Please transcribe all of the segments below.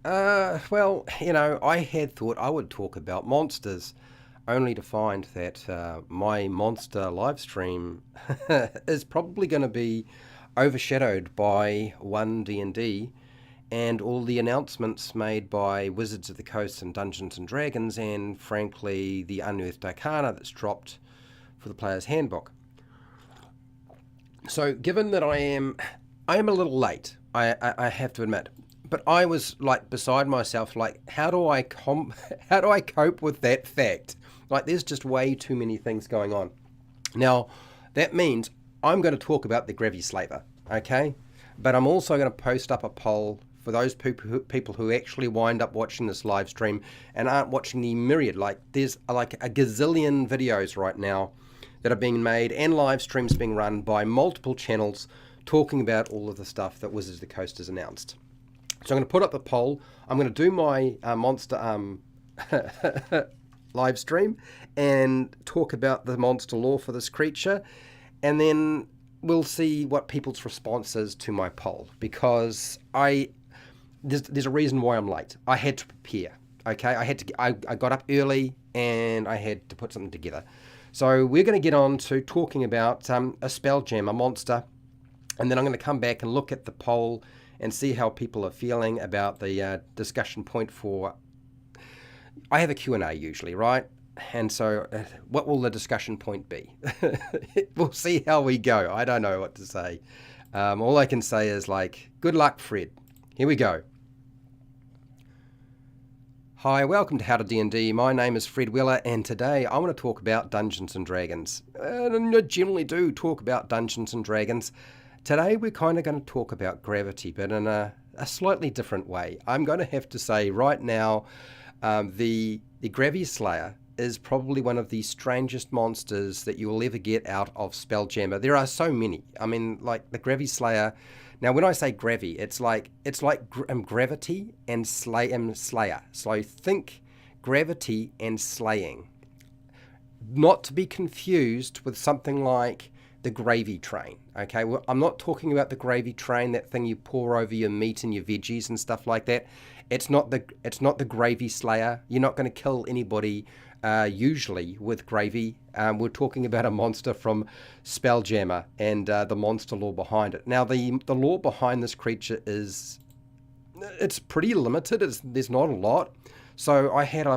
Well, I had thought I would talk about monsters, only to find that my monster live stream is probably going to be overshadowed by 1D&D and all the announcements made by Wizards of the Coast and Dungeons and Dragons, and frankly, the Unearthed Arcana that's dropped for the player's handbook. So, given that I am a little late, I have to admit, but I was like beside myself, like how do I how do I cope with that fact? Like, there's just way too many things going on. Now, that means I'm going to talk about the Gravislayer, okay? But I'm also going to post up a poll for those people who actually wind up watching this live stream and aren't watching the myriad. Like, there's like a gazillion videos right now that are being made and live streams being run by multiple channels talking about all of the stuff that Wizards of the Coast has announced. So I'm going to put up the poll. I'm going to do my monster live stream and talk about the monster lore for this creature, and then we'll see what people's response is to my poll, because there's a reason why I'm late. I had to prepare. Okay, I got up early and I had to put something together. So we're going to get on to talking about a Spelljammer monster, and then I'm going to come back and look at the poll and see how people are feeling about the discussion point for... I have a Q&A usually, right? And so what will the discussion point be? We'll see how we go. I don't know what to say. All I can say is, like, good luck, Fred. Here we go. Hi, welcome to HowtoDandD. My name is Fred Weller, and today I want to talk about Dungeons & Dragons. And I generally do talk about Dungeons & Dragons. Today we're kind of going to talk about gravity, but in a slightly different way. I'm going to have to say right now, the Gravislayer is probably one of the strangest monsters that you will ever get out of Spelljammer. There are so many. I mean, like the Gravislayer. Now, when I say Gravi, it's like gravity and slayer. So think gravity and slaying. Not to be confused with something like the gravy train. Okay, well, I'm not talking about the gravy train, that thing you pour over your meat and your veggies and stuff like that. It's not the Gravislayer. You're not going to kill anybody usually with gravy. We're talking about a monster from Spelljammer and the monster lore behind it. Now, the lore behind this creature it's pretty limited. There's not a lot. So I had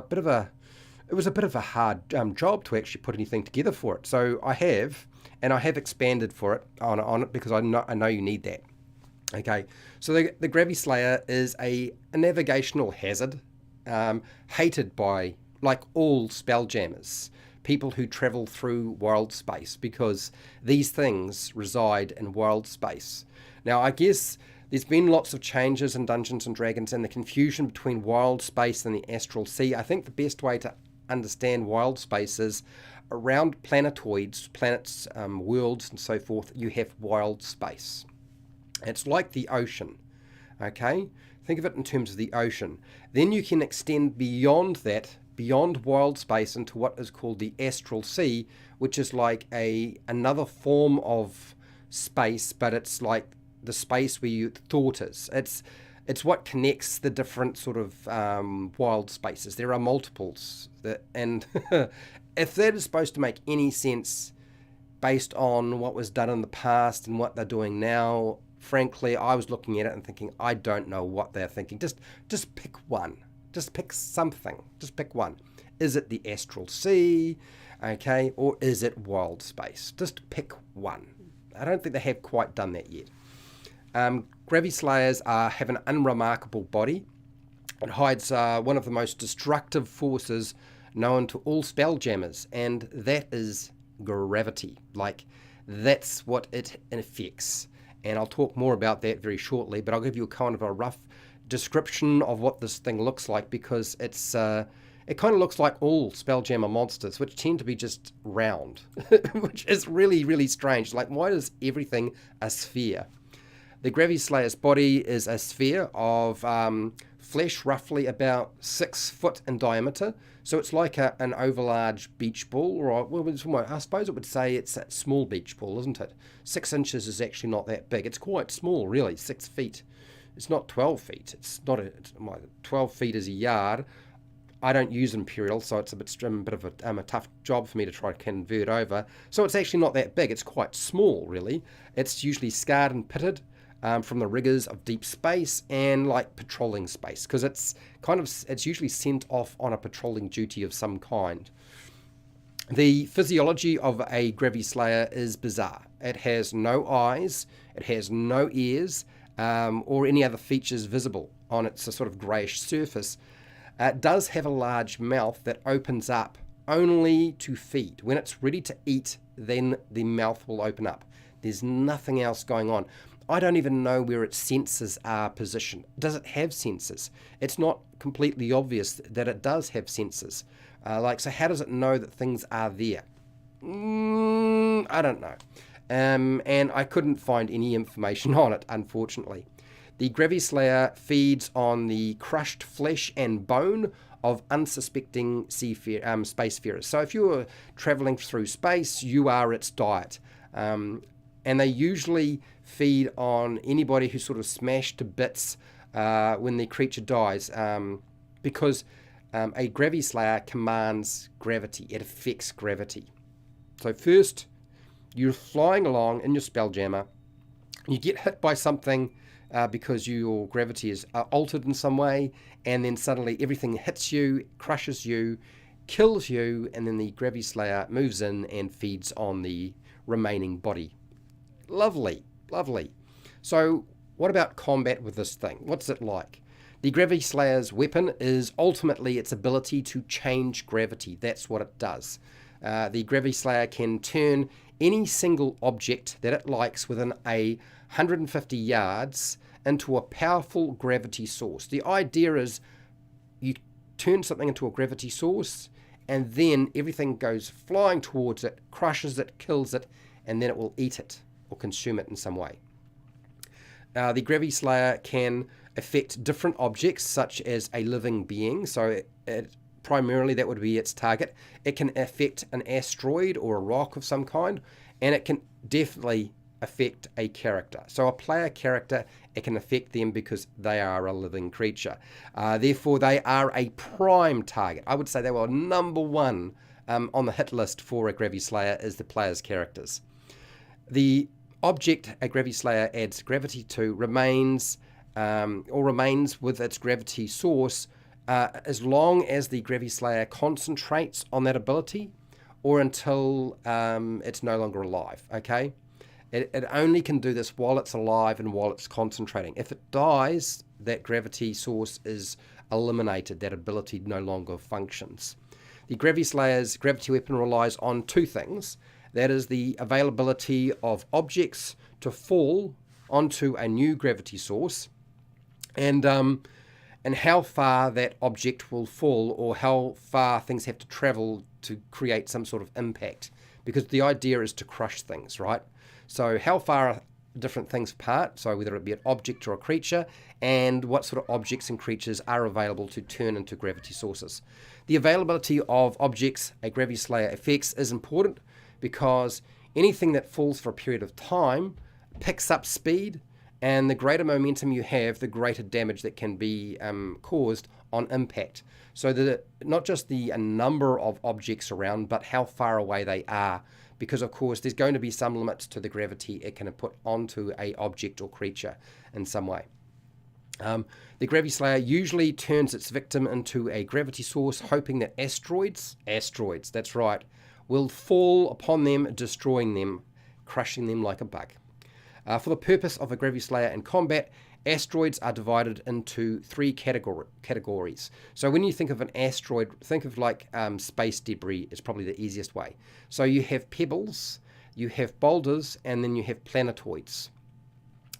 it was a bit of a hard job to actually put anything together for it. So I have expanded for it on it because I know you need that. Okay, so the Gravislayer is a navigational hazard, hated by, like, all Spelljammers, people who travel through world space, because these things reside in world space. Now, I guess there's been lots of changes in Dungeons & Dragons and the confusion between wild space and the astral sea. I think the best way to understand wild space is around planetoids, planets, worlds, and so forth, you have wild space. It's like the ocean, okay? Think of it in terms of the ocean. Then you can extend beyond that, beyond wild space, into what is called the astral sea, which is like another form of space, but it's like the space where your thought is. It's what connects the different sort of wild spaces. There are multiples, and if that is supposed to make any sense based on what was done in the past and what they're doing now, frankly, I was looking at it and thinking, I don't know what they're thinking. Just pick one. Just pick something. Just pick one. Is it the astral sea, okay, or is it wild space? Just pick one. I don't think they have quite done that yet. Gravislayers have an unremarkable body. It hides one of the most destructive forces known to all Spelljammers, and that is gravity. Like, that's what it affects. And I'll talk more about that very shortly, but I'll give you a kind of a rough description of what this thing looks like, because it kind of looks like all Spelljammer monsters, which tend to be just round, which is really, really strange. Like, why is everything a sphere? The Gravislayer's body is a sphere of flesh roughly about 6 foot in diameter. So it's like an overlarge beach ball, or I suppose it would say it's a small beach ball, isn't it? 6 inches is actually not that big. It's quite small, really, 6 feet. It's not 12 feet. It's not 12 feet is a yard. I don't use imperial, so it's a bit of a tough job for me to try to convert over. So it's actually not that big. It's quite small, really. It's usually scarred and pitted from the rigors of deep space and like patrolling space, because it's usually sent off on a patrolling duty of some kind. The physiology of a Gravislayer is bizarre. It has no eyes, it has no ears, or any other features visible on its sort of greyish surface. It does have a large mouth that opens up only to feed. When it's ready to eat, then the mouth will open up. There's nothing else going on. I don't even know where its senses are positioned. Does it have senses? It's not completely obvious that it does have senses. So how does it know that things are there? I don't know. And I couldn't find any information on it, unfortunately. The Gravislayer feeds on the crushed flesh and bone of unsuspecting spacefarers. So if you're traveling through space, you are its diet. And they usually feed on anybody who's sort of smashed to bits when the creature dies, because a Gravislayer commands gravity. It affects gravity. So first, you're flying along in your Spelljammer, you get hit by something because your gravity is altered in some way, and then suddenly everything hits you, crushes you, kills you, and then the Gravislayer moves in and feeds on the remaining body. Lovely, lovely. So what about combat with this thing? What's it like? The Gravislayer's weapon is ultimately its ability to change gravity. That's what it does. The Gravislayer can turn any single object that it likes within 150 yards into a powerful gravity source. The idea is you turn something into a gravity source, and then everything goes flying towards it, crushes it, kills it, and then it will eat it or consume it in some way. The Gravislayer can affect different objects, such as a living being. So primarily that would be its target. It can affect an asteroid or a rock of some kind, and it can definitely affect a character. So a player character, it can affect them because they are a living creature. Therefore, they are a prime target. I would say they were number one on the hit list for a Gravislayer is the player's characters. The object a Gravislayer adds gravity to remains with its gravity source as long as the Gravislayer concentrates on that ability, or until it's no longer alive, okay? It only can do this while it's alive and while it's concentrating. If it dies, that gravity source is eliminated, that ability no longer functions. The Gravislayer's gravity weapon relies on two things. That is the availability of objects to fall onto a new gravity source, and how far that object will fall, or how far things have to travel to create some sort of impact, because the idea is to crush things, right? So how far are different things apart, so whether it be an object or a creature, and what sort of objects and creatures are available to turn into gravity sources. The availability of objects a Gravislayer affects is important, because anything that falls for a period of time picks up speed, and the greater momentum you have, the greater damage that can be caused on impact. So not just the number of objects around, but how far away they are, because of course there's going to be some limits to the gravity it can put onto a object or creature in some way. The Gravislayer usually turns its victim into a gravity source, hoping that asteroids, that's right, will fall upon them, destroying them, crushing them like a bug. For the purpose of a Gravislayer in combat, asteroids are divided into three categories. So when you think of an asteroid, think of like space debris is probably the easiest way. So you have pebbles, you have boulders, and then you have planetoids.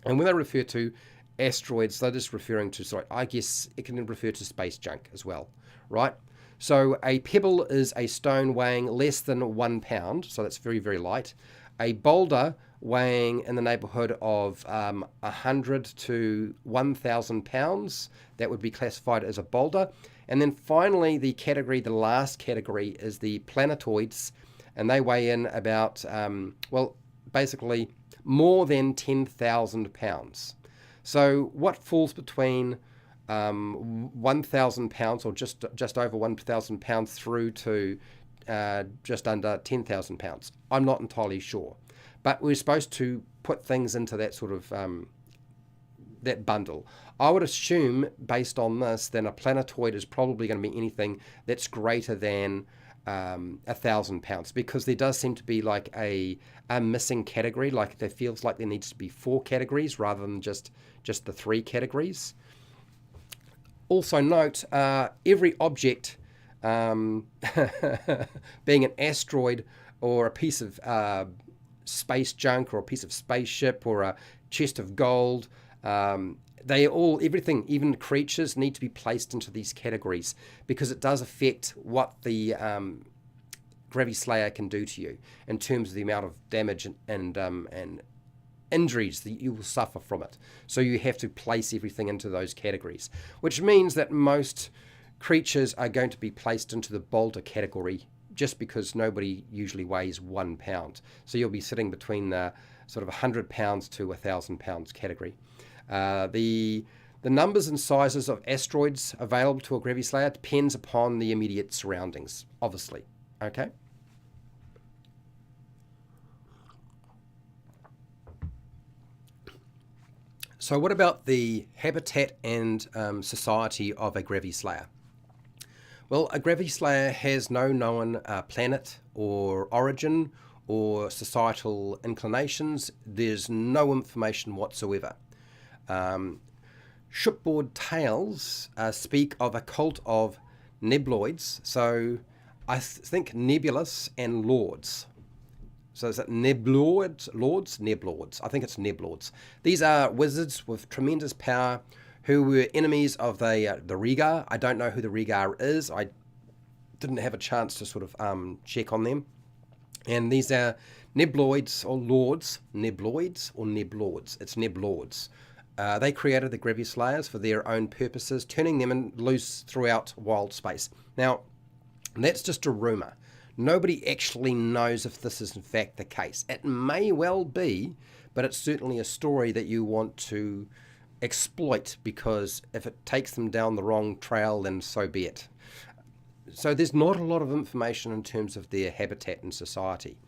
And when they refer to asteroids, they're just referring to, I guess it can refer to space junk as well, right? So a pebble is a stone weighing less than 1 pound, so that's very, very light. A boulder weighing in the neighborhood of 100 to 1,000 pounds, that would be classified as a boulder. And then finally, the last category is the planetoids, and they weigh in about, basically more than 10,000 pounds. So what falls between 1,000 pounds, or just over 1,000 pounds, through to just under 10,000 pounds? I'm not entirely sure, but we're supposed to put things into that sort of that bundle. I would assume, based on this, then a planetoid is probably going to be anything that's greater than 1,000 pounds, because there does seem to be like a missing category. Like there feels like there needs to be 4 categories rather than just the 3 categories. Also note, every object, being an asteroid or a piece of space junk or a piece of spaceship or a chest of gold, everything, even creatures, need to be placed into these categories, because it does affect what the Gravislayer can do to you in terms of the amount of damage and injuries that you will suffer from it. So you have to place everything into those categories, which means that most creatures are going to be placed into the boulder category, just because nobody usually weighs 1 pound. So you'll be sitting between the sort of 100 pounds to 1,000 pounds category. The numbers and sizes of asteroids available to a Gravislayer depends upon the immediate surroundings, obviously. Okay. So what about the habitat and society of a Gravislayer? Well, a Gravislayer has no known planet or origin or societal inclinations. There's no information whatsoever. Shipboard tales speak of a cult of nebloids. So I think nebulous and lords. So is it neblords? Neblords. I think it's neblords. These are wizards with tremendous power who were enemies of the Rhaegar. I don't know who the Rhaegar is. I didn't have a chance to sort of check on them. And these are nebloids or lords. Nebloids or neblords? It's neblords. They created the Gravislayers for their own purposes, turning them loose throughout wild space. Now, that's just a rumour. Nobody actually knows if this is in fact the case. It may well be, but it's certainly a story that you want to exploit, because if it takes them down the wrong trail, then so be it. So there's not a lot of information in terms of their habitat and society.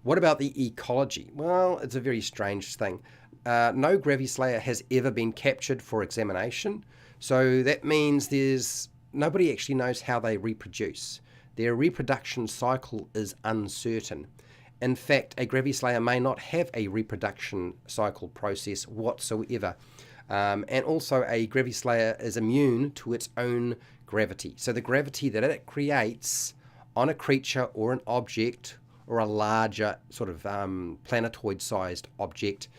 What about the ecology? Well, it's a very strange thing. No Gravislayer has ever been captured for examination, so that means nobody actually knows how they reproduce. Their reproduction cycle is uncertain. In fact, a Gravislayer may not have a reproduction cycle process whatsoever. And also, a Gravislayer is immune to its own gravity. So the gravity that it creates on a creature or an object or a larger sort of planetoid-sized object,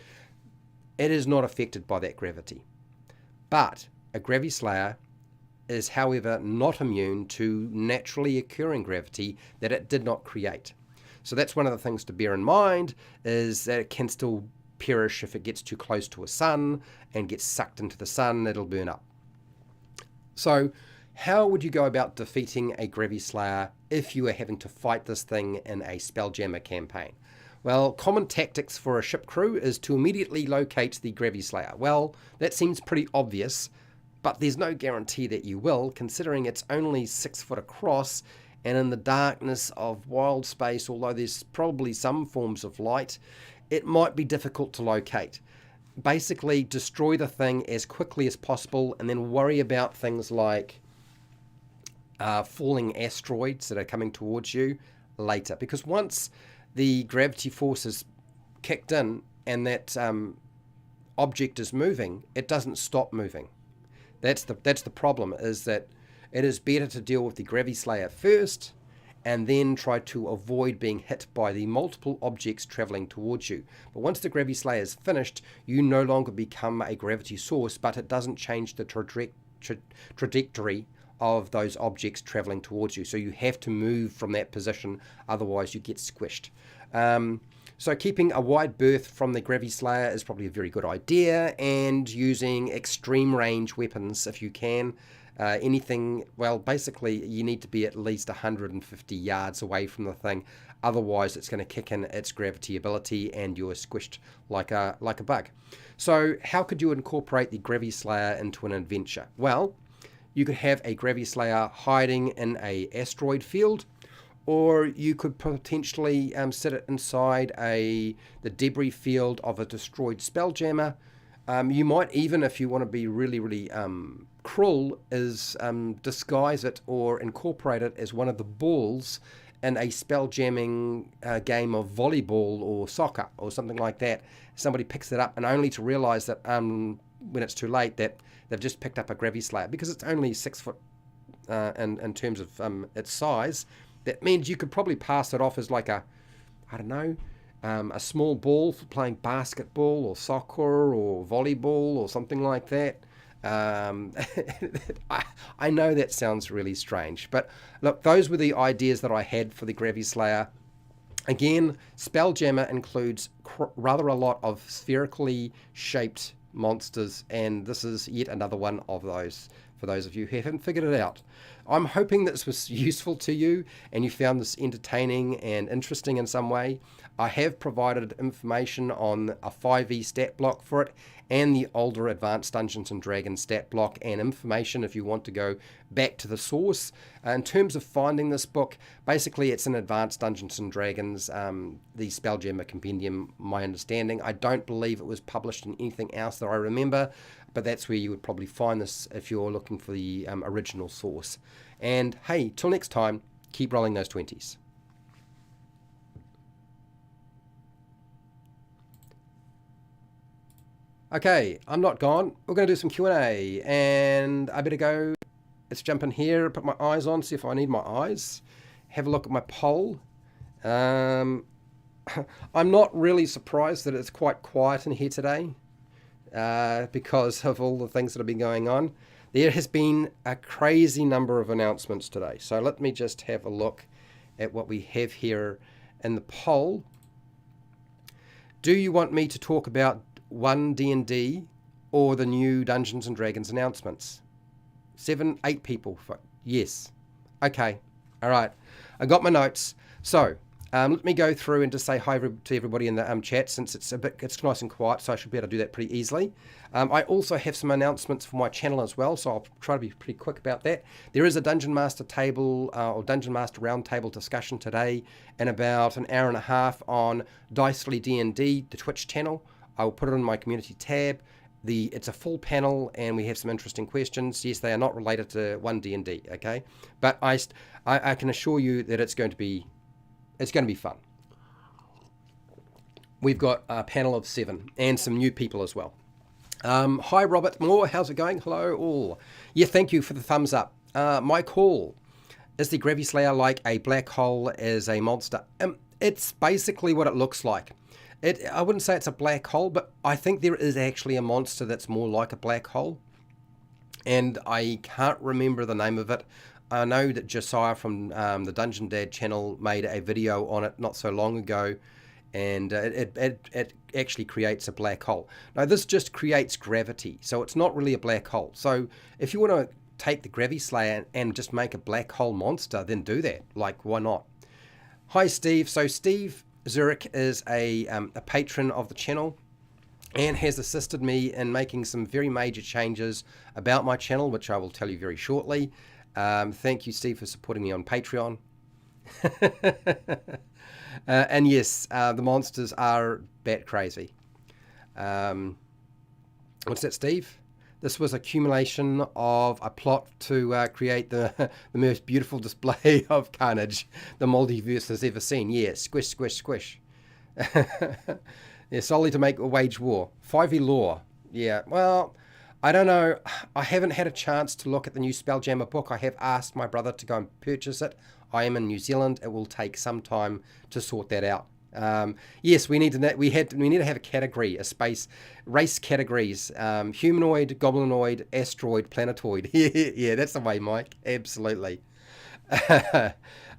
it is not affected by that gravity. But a Gravislayer is, however, not immune to naturally occurring gravity that it did not create. So that's one of the things to bear in mind, is that it can still perish if it gets too close to a sun and gets sucked into the sun. It'll burn up. So how would you go about defeating a Gravislayer if you were having to fight this thing in a Spelljammer campaign? Well, common tactics for a ship crew is to immediately locate the Gravislayer. Well, that seems pretty obvious, but there's no guarantee that you will, considering it's only 6 foot across, and in the darkness of wild space, although there's probably some forms of light, it might be difficult to locate. Basically, destroy the thing as quickly as possible, and then worry about things like falling asteroids that are coming towards you later. Because once the gravity force is kicked in and that object is moving, it doesn't stop moving. That's the problem, is that it is better to deal with the Gravislayer first and then try to avoid being hit by the multiple objects traveling towards you. But once the Gravislayer is finished, you no longer become a gravity source, but it doesn't change the trajectory of those objects traveling towards you. So you have to move from that position, otherwise you get squished. So keeping a wide berth from the Gravislayer is probably a very good idea, and using extreme range weapons if you can. Anything, well, basically you need to be at least 150 yards away from the thing, otherwise it's going to kick in its gravity ability and you're squished like a bug. So how could you incorporate the Gravislayer into an adventure? Well, you could have a Gravislayer hiding in a asteroid field, or you could potentially sit it inside the debris field of a destroyed Spelljammer. You might even, if you want to be really cruel, is disguise it or incorporate it as one of the balls in a spelljamming game of volleyball or soccer or something like that. Somebody picks it up, and only to realize that when it's too late that they've just picked up a Gravislayer, because it's only 6 foot in terms of its size. That means you could probably pass it off as like a small ball for playing basketball or soccer or volleyball or something like that. I know that sounds really strange, but look, those were the ideas that I had for the Gravislayer. Again, Spelljammer includes rather a lot of spherically shaped monsters, and this is yet another one of those, for those of you who haven't figured it out. I'm hoping this was useful to you and you found this entertaining and interesting in some way. I have provided information on a 5e stat block for it, and the older Advanced Dungeons & Dragons stat block, and information if you want to go back to the source. In terms of finding this book, basically it's in Advanced Dungeons & Dragons, the Spelljammer Compendium, my understanding. I don't believe it was published in anything else that I remember, but that's where you would probably find this if you're looking for the original source. And hey, till next time, keep rolling those 20s. Okay, I'm not gone. We're going to do some Q&A, and I better go. Let's jump in here, put my eyes on, see if I need my eyes. Have a look at my poll. I'm not really surprised that it's quite quiet in here today, because of all the things that have been going on. There has been a crazy number of announcements today. So let me just have a look at what we have here in the poll. Do you want me to talk about ad&d or the new Dungeons and Dragons announcements? 8 people. Yes. Okay. All right. I got my notes. So let me go through and just say hi to everybody in the chat, since it's nice and quiet, so I should be able to do that pretty easily. I also have some announcements for my channel as well, so I'll try to be pretty quick about that. There is a Dungeon Master table or Dungeon Master roundtable discussion today in about an hour and a half on Dicely D&D, the Twitch channel. I will put it on my community tab. It's a full panel, and we have some interesting questions. Yes, they are not related to ad&d, okay? But I can assure you that it's going to be fun. We've got a panel of 7 and some new people as well. Hi, Robert Moore. How's it going? Hello, all. Yeah, thank you for the thumbs up. My call. Is the Gravislayer like a black hole as a monster? It's basically what it looks like. I wouldn't say it's a black hole, but I think there is actually a monster that's more like a black hole. And I can't remember the name of it. I know that Josiah from the HowtoDandD channel made a video on it not so long ago, and it actually creates a black hole. Now, this just creates gravity, so it's not really a black hole. So if you want to take the Gravislayer and just make a black hole monster, then do that. Like, why not? Hi, Steve. So Steve Zurich is a patron of the channel and has assisted me in making some very major changes about my channel, which I will tell you very shortly. Thank you, Steve, for supporting me on Patreon. And yes, the monsters are bat crazy. What's that, Steve? This was accumulation of a plot to create the most beautiful display of carnage the multiverse has ever seen. Yeah, squish, squish, squish. Yeah, solely to wage war. 5e lore. Yeah, well, I don't know. I haven't had a chance to look at the new Spelljammer book. I have asked my brother to go and purchase it. I am in New Zealand. It will take some time to sort that out. Yes, we need to have a category, a space, race categories, humanoid, goblinoid, asteroid, planetoid. Yeah, that's the way, Mike. Absolutely.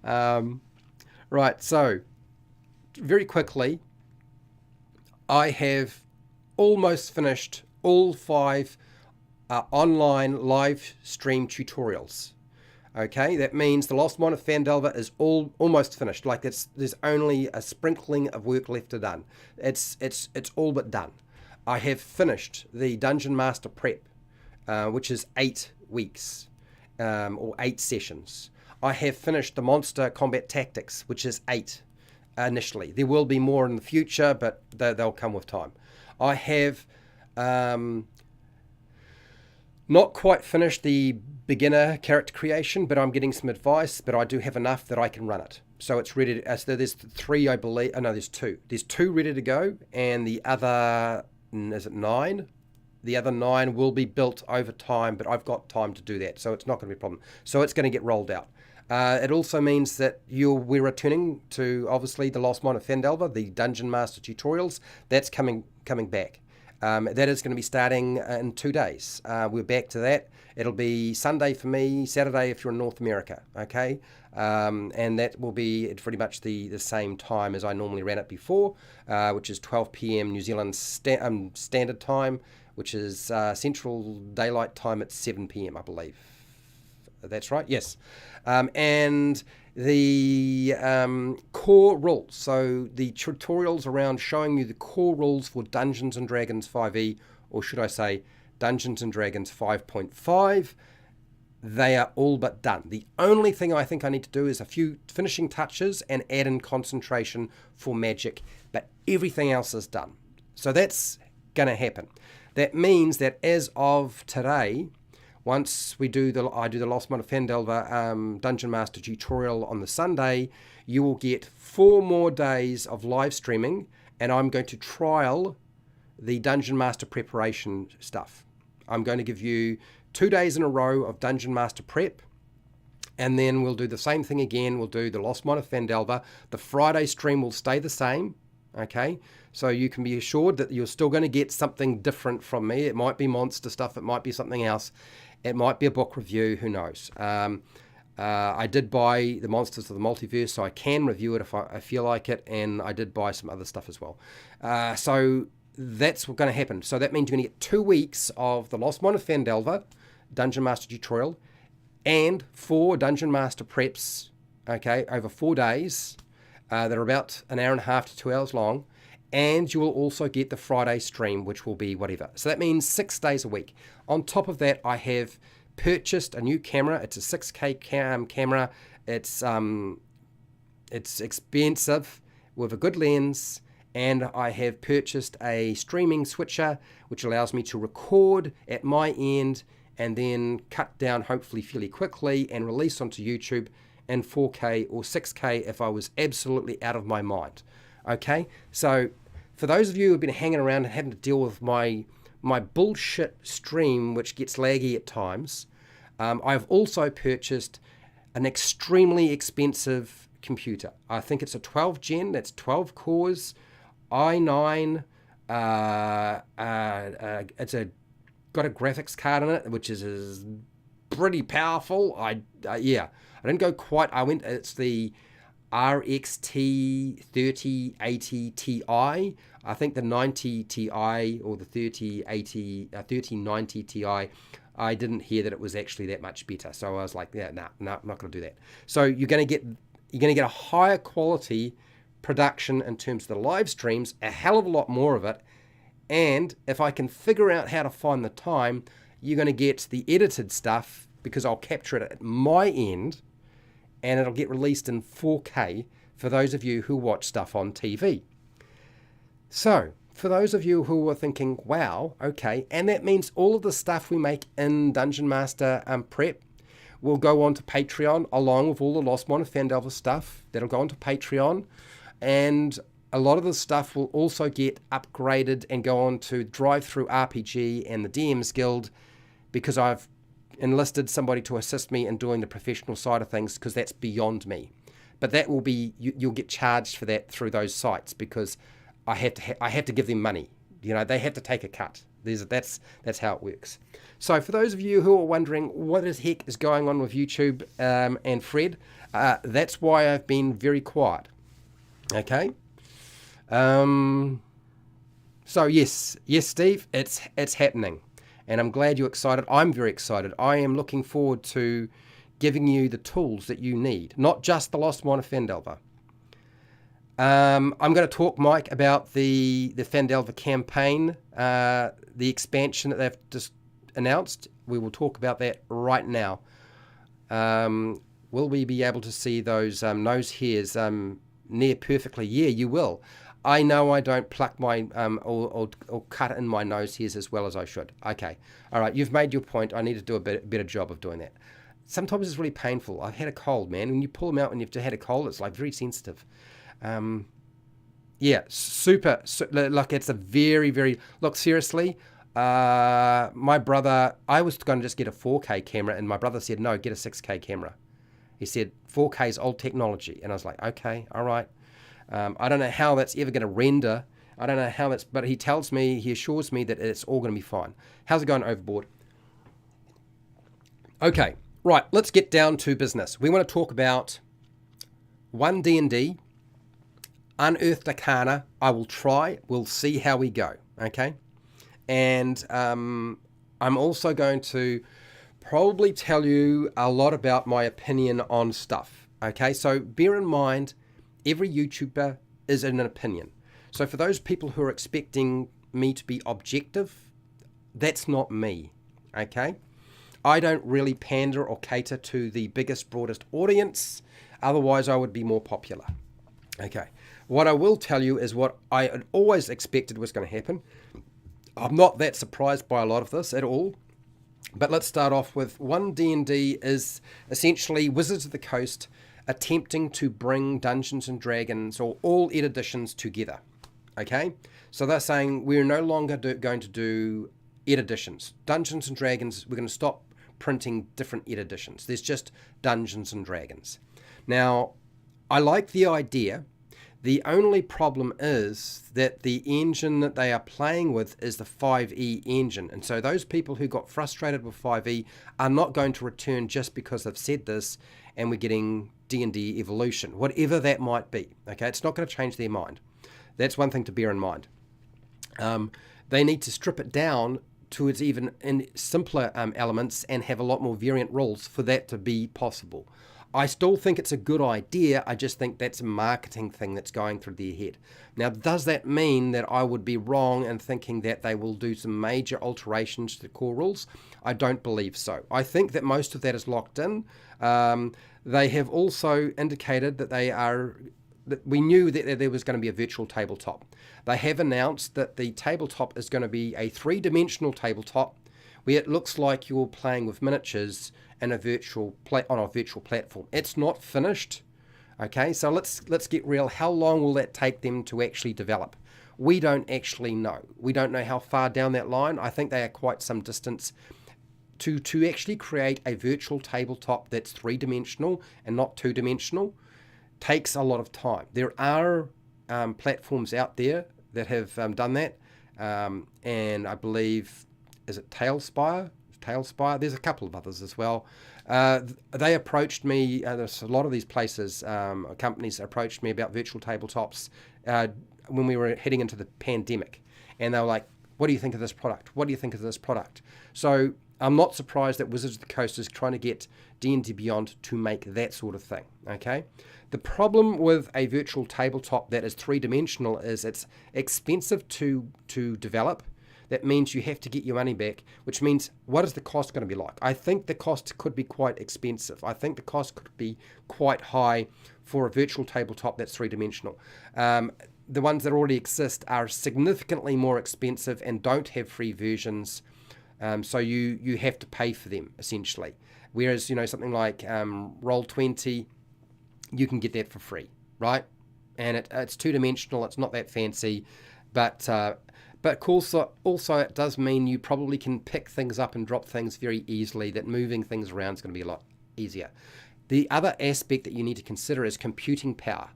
Right, so very quickly, I have almost finished all 5 online live stream tutorials. Okay, that means the Lost Mine of Fandalva is almost finished. Like there's only a sprinkling of work left to done. It's all but done. I have finished the Dungeon Master Prep, which is 8 weeks or 8 sessions. I have finished the Monster Combat Tactics, which is 8 initially. There will be more in the future, but they'll come with time. I have not quite finished the beginner character creation, but I'm getting some advice, but I do have enough that I can run it. So it's ready to, so there's 3, I believe. Oh, no, there's 2. There's 2 ready to go, and the other, is it 9? The other 9 will be built over time, but I've got time to do that, so it's not going to be a problem. So it's going to get rolled out. It also means that we're returning to, obviously, the Lost Mine of Fandalva, the Dungeon Master tutorials. That's coming back. That is going to be starting in 2 days. We're back to that. It'll be Sunday for me, Saturday if you're in North America, okay? And that will be at pretty much the same time as I normally ran it before, which is 12 p.m. New Zealand Standard Time, which is Central Daylight Time at 7 p.m., I believe. That's right, yes. And the core rules. So the tutorials around showing you the core rules for Dungeons & Dragons 5e, or should I say Dungeons & Dragons 5.5, they are all but done. The only thing I think I need to do is a few finishing touches and add in concentration for magic, but everything else is done. So that's going to happen. That means that as of today, once I do the Lost Mine of Fandalva Dungeon Master tutorial on the Sunday, you will get 4 more days of live streaming, and I'm going to trial the Dungeon Master preparation stuff. I'm going to give you 2 days in a row of Dungeon Master prep, and then we'll do the same thing again. We'll do the Lost Mine of Fandalva. The Friday stream will stay the same, okay? So you can be assured that you're still going to get something different from me. It might be monster stuff. It might be something else. It might be a book review. Who knows? I did buy the Monsters of the Multiverse, so I can review it if I feel like it, and I did buy some other stuff as well. So that's what's going to happen. So that means you're going to get 2 weeks of the Lost Mine of Fandalva Dungeon Master tutorial and 4 Dungeon Master preps, okay, over 4 days that are about an hour and a half to 2 hours long. And you will also get the Friday stream, which will be whatever. So that means 6 days a week. On top of that, I have purchased a new camera. It's a 6K camera. It's expensive with a good lens. And I have purchased a streaming switcher, which allows me to record at my end and then cut down hopefully fairly quickly and release onto YouTube in 4K or 6K if I was absolutely out of my mind. Okay, so for those of you who have been hanging around and having to deal with my bullshit stream, which gets laggy at times, I've also purchased an extremely expensive computer. I think it's a 12 gen, that's 12 cores, i9, it's got a graphics card in it, which is pretty powerful. Yeah, I didn't go quite, it's the RXT 3080 Ti. I think the 90 Ti or the 3090 Ti, I didn't hear that it was actually that much better. So I was like, yeah, no, I'm not going to do that. So you're going to get a higher quality production in terms of the live streams, a hell of a lot more of it. And if I can figure out how to find the time, you're going to get the edited stuff because I'll capture it at my end, and it'll get released in 4K for those of you who watch stuff on TV. So, for those of you who are thinking, wow, okay, and that means all of the stuff we make in Dungeon Master Prep will go on to Patreon, along with all the Lost Mine of Fandalva stuff. That'll go on to Patreon, and a lot of the stuff will also get upgraded and go on to Drive-Thru RPG and the DM's Guild, because I've enlisted somebody to assist me in doing the professional side of things, because that's beyond me. But that will be, you'll get charged for that through those sites, because I have to give them money. You know, they have to take a cut. That's how it works. So for those of you who are wondering what the heck is going on with YouTube and Fred, that's why I've been very quiet. Okay. So yes, Steve, it's happening, and I'm glad you're excited. I'm very excited. I am looking forward to giving you the tools that you need, not just the Lost Mine of Fandalva. I'm going to talk, Mike, about the Fandalva campaign, the expansion that they've just announced. We will talk about that right now. Will we be able to see those nose hairs near perfectly? Yeah, you will. I know I don't pluck my or cut in my nose hairs as well as I should. Okay, all right, you've made your point. I need to do a better job of doing that. Sometimes it's really painful. I've had a cold, man. When you pull them out when you've had a cold, it's like very sensitive. Yeah, super, like it's a very, look, seriously, my brother, I was going to just get a 4K camera, and my brother said, no, get a 6K camera. He said, 4K is old technology. And I was like, okay, all right. I don't know how that's ever going to render. I don't know how that's, but he assures me that it's all going to be fine. How's it going, Overboard? Okay, right, let's get down to business. We want to talk about d&d, Unearthed Arcana. I will try. We'll see how we go. Okay. And I'm also going to probably tell you a lot about my opinion on stuff. Okay. So bear in mind, every YouTuber is an opinion. So for those people who are expecting me to be objective, that's not me. Okay. I don't really pander or cater to the biggest, broadest audience. Otherwise, I would be more popular. Okay. What I will tell you is what I had always expected was going to happen. I'm not that surprised by a lot of this at all. But let's start off with d&d is essentially Wizards of the Coast attempting to bring Dungeons and Dragons or all ed editions together. Okay? So they're saying we're no longer going to do ed editions. Dungeons and Dragons, we're going to stop printing different ed editions. There's just Dungeons and Dragons. Now, I like the idea. The only problem is that the engine that they are playing with is the 5e engine. And so those people who got frustrated with 5e are not going to return just because they've said this and we're getting D&D Evolution, whatever that might be. Okay, it's not going to change their mind. That's one thing to bear in mind. They need to strip it down to its even in simpler elements and have a lot more variant rules for that to be possible. I still think it's a good idea. I just think that's a marketing thing that's going through their head. Now, does that mean that I would be wrong in thinking that they will do some major alterations to the core rules? I don't believe so. I think that most of that is locked in. They have also indicated that we knew that there was going to be a virtual tabletop. They have announced that the tabletop is going to be a 3-dimensional tabletop where it looks like you're playing with miniatures in a virtual platform. It's not finished. Okay, so let's get real. How long will that take them to actually develop? We don't actually know. We don't know how far down that line. I think they are quite some distance to actually create a virtual tabletop that's 3-dimensional and not 2-dimensional. Takes a lot of time. There are platforms out there that have done that, and I believe, is it Tailspire? There's a couple of others as well. They approached me, there's a lot of these places, companies approached me about virtual tabletops when we were heading into the pandemic. And they were like, what do you think of this product? What do you think of this product? So I'm not surprised that Wizards of the Coast is trying to get D&D Beyond to make that sort of thing, okay? The problem with a virtual tabletop that is 3-dimensional is it's expensive to develop. That means you have to get your money back, which means what is the cost going to be like? I think the cost could be quite expensive. I think the cost could be quite high for a virtual tabletop that's 3-dimensional. The ones that already exist are significantly more expensive and don't have free versions, so you have to pay for them, essentially. Whereas, something like Roll20, you can get that for free, right? And it's 2-dimensional, it's not that fancy, but also it does mean you probably can pick things up and drop things very easily, that moving things around is going to be a lot easier. The other aspect that you need to consider is computing power.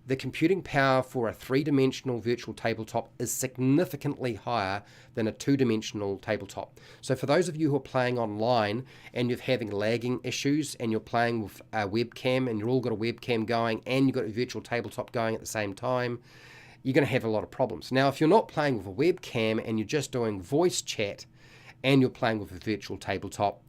The computing power for a 3-dimensional virtual tabletop is significantly higher than a 2-dimensional tabletop. So for those of you who are playing online and you're having lagging issues and you're playing with a webcam and you've all got a webcam going and you've got a virtual tabletop going at the same time, you're going to have a lot of problems. Now, if you're not playing with a webcam and you're just doing voice chat and you're playing with a virtual tabletop,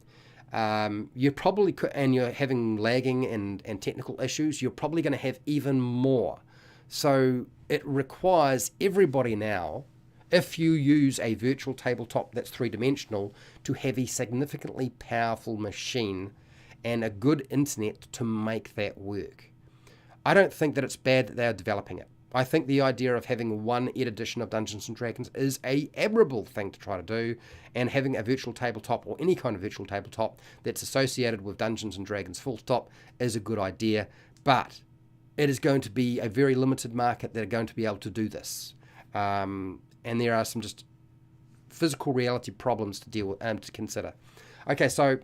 you're probably, and you're having lagging and technical issues, you're probably going to have even more. So it requires everybody now, if you use a virtual tabletop that's three-dimensional, to have a significantly powerful machine and a good internet to make that work. I don't think that it's bad that they're developing it. I think the idea of having one ed edition of Dungeons & Dragons is a admirable thing to try to do, and having a virtual tabletop or any kind of virtual tabletop that's associated with Dungeons & Dragons full stop is a good idea, but it is going to be a very limited market that are going to be able to do this. And there are some just physical reality problems to deal with, to consider. Okay, so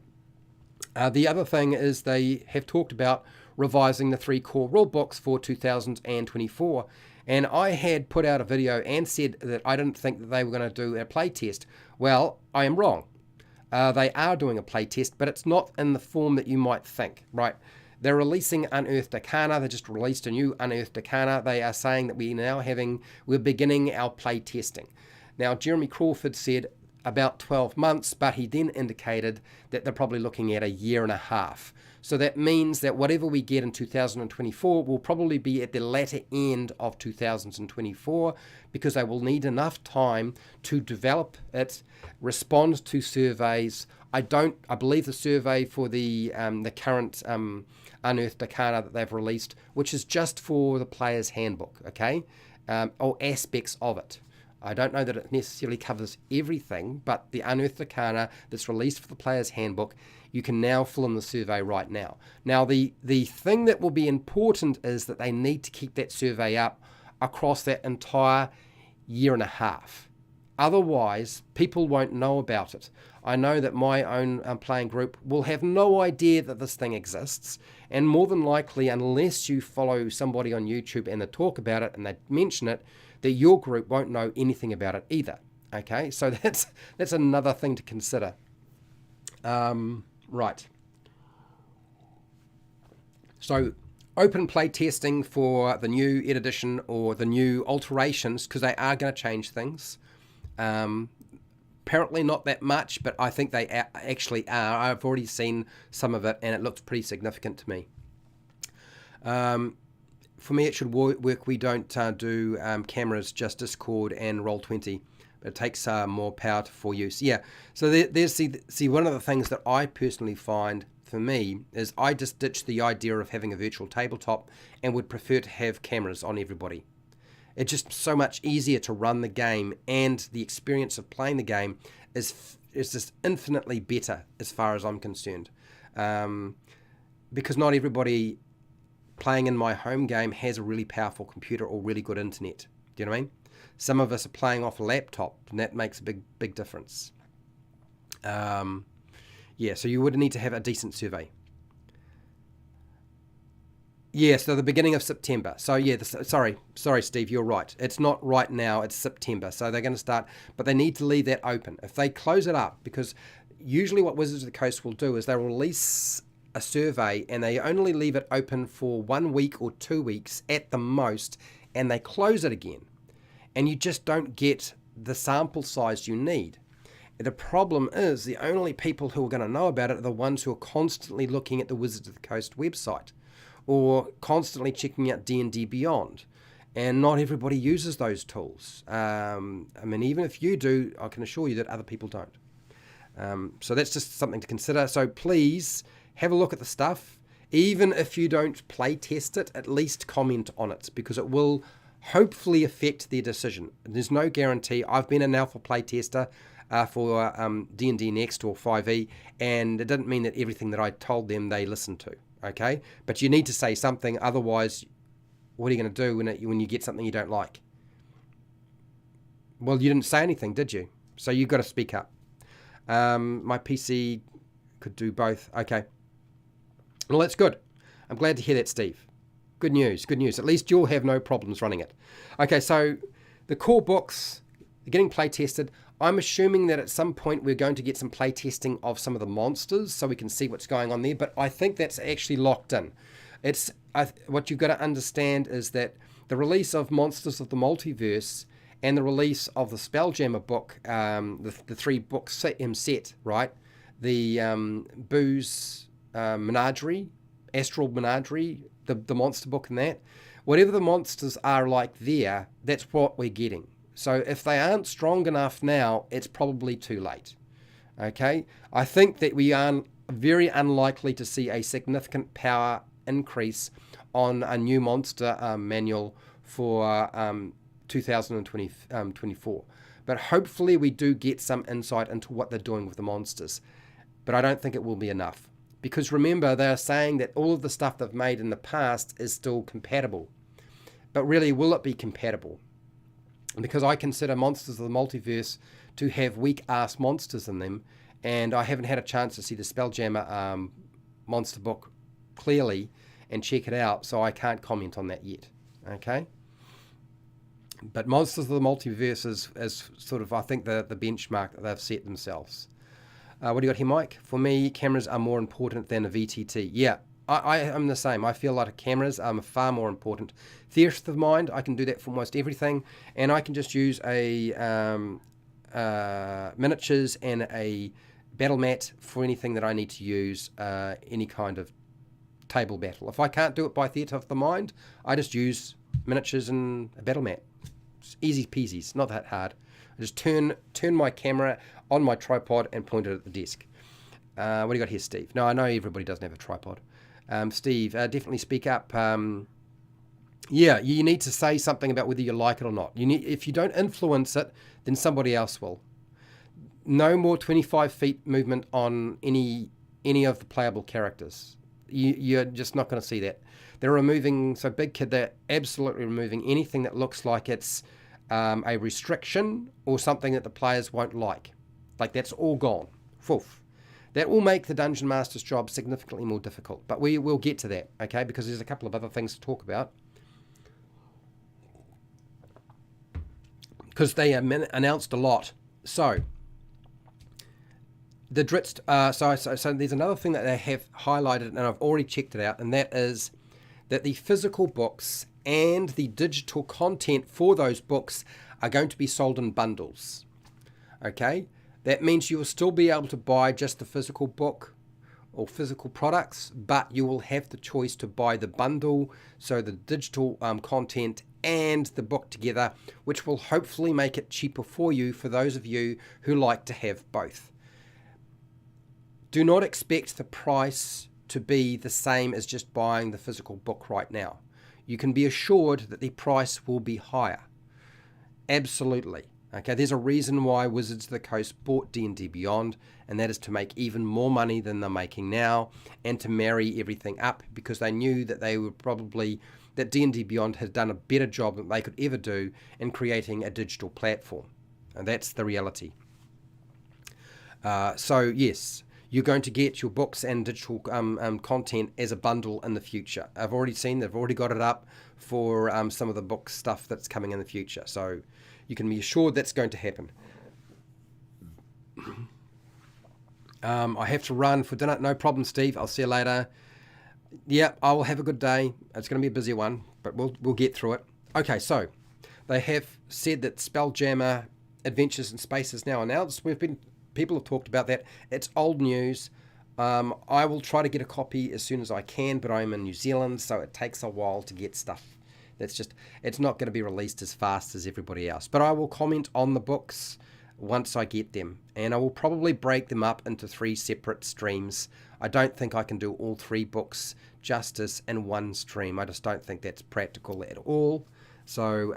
the other thing is they have talked about revising the 3 core rule books for 2024, and I had put out a video and said that I didn't think that they were going to do a play test. Well, I am wrong. They are doing a play test, but it's not in the form that you might think, right? They're releasing Unearthed Arcana. They just released a new Unearthed Arcana. They are saying that we're beginning our play testing. Now, Jeremy Crawford said about 12 months, but he then indicated that they're probably looking at a year and a half. So that means that whatever we get in 2024 will probably be at the latter end of 2024, because they will need enough time to develop it, respond to surveys. I believe the survey for the current Unearthed Arcana that they've released, which is just for the player's handbook, okay, or aspects of it. I don't know that it necessarily covers everything, but the Unearthed Arcana that's released for the player's handbook, you can now fill in the survey right now. Now, the thing that will be important is that they need to keep that survey up across that entire year and a half. Otherwise, people won't know about it. I know that my own playing group will have no idea that this thing exists, and more than likely, unless you follow somebody on YouTube and they talk about it and they mention it, that your group won't know anything about it either. Okay, so that's another thing to consider. Right. So open play testing for the new ed edition or the new alterations, because they are going to change things. Apparently not that much, but I think they actually are. I've already seen some of it, and it looks pretty significant to me. For me, it should work. We don't do cameras, just Discord and Roll20. But it takes more power for use. Yeah, so there's one of the things that I personally find for me is I just ditched the idea of having a virtual tabletop and would prefer to have cameras on everybody. It's just so much easier to run the game, and the experience of playing the game is just infinitely better as far as I'm concerned. Because not everybody playing in my home game has a really powerful computer or really good internet. Do you know what I mean? Some of us are playing off a laptop, and that makes a big difference. Yeah, so you would need to have a decent survey. Yeah, so the beginning of September. So yeah, sorry, Steve, you're right. It's not right now, it's September. So they're going to start, but they need to leave that open. If they close it up, because usually what Wizards of the Coast will do is they'll release a survey and they only leave it open for 1 week or 2 weeks at the most, and they close it again. And you just don't get the sample size you need. The problem is the only people who are going to know about it are the ones who are constantly looking at the Wizards of the Coast website or constantly checking out D&D Beyond. And not everybody uses those tools. I mean, even if you do, I can assure you that other people don't. So that's just something to consider. So please have a look at the stuff. Even if you don't play test it, at least comment on it, because it will hopefully affect their decision. There's no guarantee. I've been an alpha play tester for D&D Next or 5e, and it doesn't mean that everything that I told them they listened to, okay? But you need to say something, otherwise what are you going to do when you get something you don't like? Well, you didn't say anything, did you? So you've got to speak up. My PC could do both. Okay. Well, that's good. I'm glad to hear that, Steve. Good news, good news. At least you'll have no problems running it. Okay, so the core books are getting play tested. I'm assuming that at some point we're going to get some play testing of some of the monsters so we can see what's going on there, but I think that's actually locked in. What you've got to understand is that the release of Monsters of the Multiverse and the release of the Spelljammer book, the 3-book set, right? The Booze Menagerie, Astral Menagerie, the monster book and that. Whatever the monsters are like there, that's what we're getting. So if they aren't strong enough now, it's probably too late. Okay? I think that we are very unlikely to see a significant power increase on a new monster manual for 2024. But hopefully we do get some insight into what they're doing with the monsters. But I don't think it will be enough. Because remember, they're saying that all of the stuff they've made in the past is still compatible. But really, will it be compatible? Because I consider Monsters of the Multiverse to have weak-ass monsters in them, and I haven't had a chance to see the Spelljammer monster book clearly and check it out, so I can't comment on that yet. Okay? But Monsters of the Multiverse is sort of, I think, the benchmark that they've set themselves. What do you got here, Mike? For me, cameras are more important than a VTT. Yeah, I am the same. I feel like cameras are far more important. Theatre of mind, I can do that for almost everything, and I can just use a miniatures and a battle mat for anything that I need to use any kind of table battle. If I can't do it by theatre of the mind, I just use miniatures and a battle mat. It's easy peasy. It's not that hard. I just turn my camera on my tripod and point it at the desk. What do you got here, Steve? No, I know everybody doesn't have a tripod. Steve, definitely speak up. Yeah, you need to say something about whether you like it or not. If you don't influence it, then somebody else will. No more 25 feet movement on any of the playable characters. You're just not going to see that. They're removing, so Big Kid, they're absolutely removing anything that looks like it's a restriction or something that the players won't like. Like, that's all gone. Foof. That will make the Dungeon Master's job significantly more difficult. But we will get to that, okay? Because there's a couple of other things to talk about. Because they announced a lot. So, the Dritz... So there's another thing that they have highlighted, and I've already checked it out, and that is that the physical books and the digital content for those books are going to be sold in bundles. Okay? That means you will still be able to buy just the physical book or physical products, but you will have the choice to buy the bundle, so the digital content and the book together, which will hopefully make it cheaper for you, for those of you who like to have both. Do not expect the price to be the same as just buying the physical book right now. You can be assured that the price will be higher. Absolutely. Okay, there's a reason why Wizards of the Coast bought D&D Beyond, and that is to make even more money than they're making now, and to marry everything up, because they knew that they were probably, that D&D Beyond had done a better job than they could ever do in creating a digital platform. And that's the reality. So yes, you're going to get your books and digital content as a bundle in the future. I've already seen, they've already got it up for some of the book stuff that's coming in the future. So you can be assured that's going to happen. I have to run for dinner. No problem, Steve. I'll see you later. Yeah, I will have a good day. It's going to be a busy one, but we'll get through it. Okay, so they have said that Spelljammer Adventures in Space is now announced. People have talked about that. It's old news. I will try to get a copy as soon as I can, but I'm in New Zealand, so it takes a while to get stuff. It's not going to be released as fast as everybody else. But I will comment on the books once I get them, and I will probably break them up into 3 separate streams. I don't think I can do all 3 books justice in one stream. I just don't think that's practical at all. So,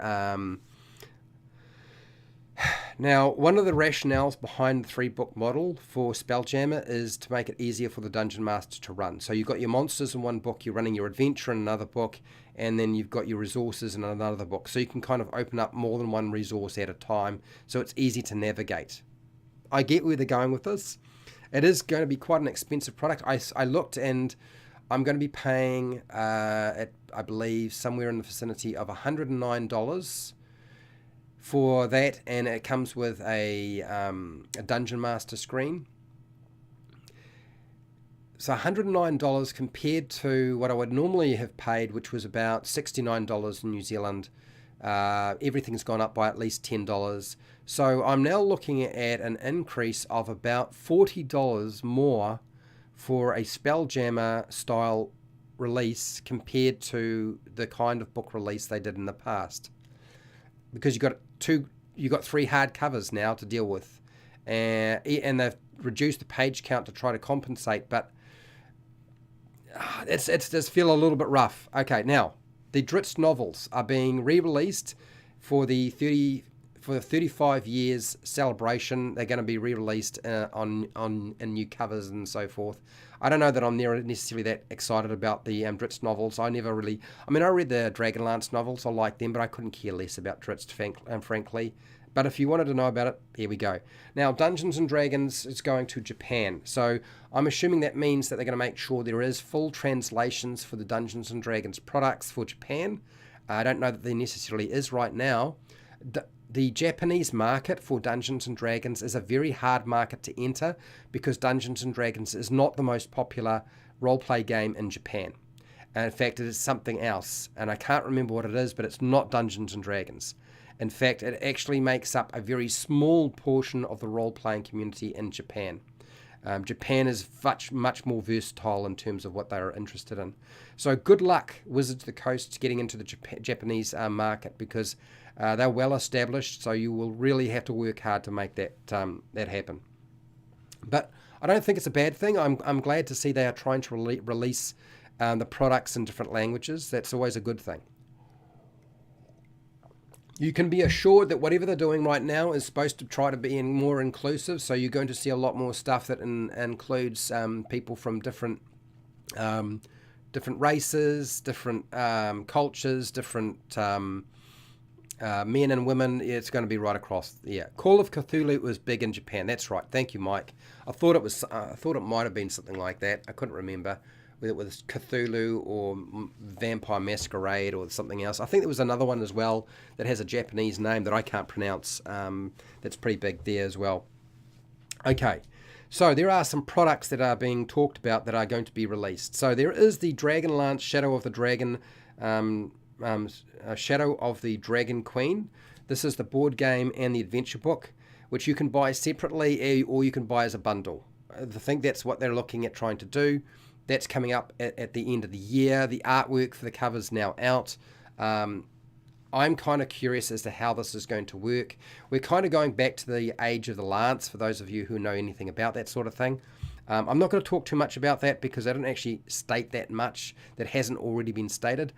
now, one of the rationales behind the 3-book model for Spelljammer is to make it easier for the Dungeon Master to run. So you've got your monsters in one book, you're running your adventure in another book, and then you've got your resources in another book. So you can kind of open up more than one resource at a time, so it's easy to navigate. I get where they're going with this. It is going to be quite an expensive product. I looked, and I'm going to be paying, I believe, somewhere in the vicinity of $109 for that, and it comes with a Dungeon Master screen. So $109 compared to what I would normally have paid, which was about $69 in New Zealand. Everything's gone up by at least $10. So I'm now looking at an increase of about $40 more for a Spelljammer style release compared to the kind of book release they did in the past. Because you got 3 hard covers now to deal with, and they've reduced the page count to try to compensate, but it does feel a little bit rough. Okay, now the Drizzt novels are being re-released for the 35 years celebration. They're going to be re-released in new covers and so forth. I don't know that I'm necessarily that excited about the Drizzt novels. I read the Dragonlance novels. I like them, but I couldn't care less about Drizzt, frankly. But if you wanted to know about it, here we go. Now, Dungeons & Dragons is going to Japan. So I'm assuming that means that they're going to make sure there is full translations for the Dungeons & Dragons products for Japan. I don't know that there necessarily is right now. The Japanese market for Dungeons & Dragons is a very hard market to enter because Dungeons & Dragons is not the most popular roleplay game in Japan. And in fact, it is something else. And I can't remember what it is, but it's not Dungeons & Dragons. In fact, it actually makes up a very small portion of the role-playing community in Japan. Japan is much more versatile in terms of what they are interested in. So good luck, Wizards of the Coast, getting into the Japanese market, because they're well established, so you will really have to work hard to make that happen. But I don't think it's a bad thing. I'm glad to see they are trying to release the products in different languages. That's always a good thing. You can be assured that whatever they're doing right now is supposed to try to be more inclusive, so you're going to see a lot more stuff that includes people from different races, different cultures, different men and women. It's going to be right across. Yeah, Call of Cthulhu was big in Japan. That's right. Thank you, Mike. I thought it might have been something like that. I couldn't remember whether it was Cthulhu or Vampire Masquerade or something else. I think there was another one as well that has a Japanese name that I can't pronounce. That's pretty big there as well. Okay, so there are some products that are being talked about that are going to be released. So there is the Dragonlance Shadow of the Dragon, Shadow of the Dragon Queen. This is the board game and the adventure book, which you can buy separately or you can buy as a bundle. I think that's what they're looking at trying to do. That's coming up at the end of the year. The artwork for the cover's now out. I'm kind of curious as to how this is going to work. We're kind of going back to the age of the lance, for those of you who know anything about that sort of thing. I'm not going to talk too much about that because I don't actually state that much that hasn't already been stated.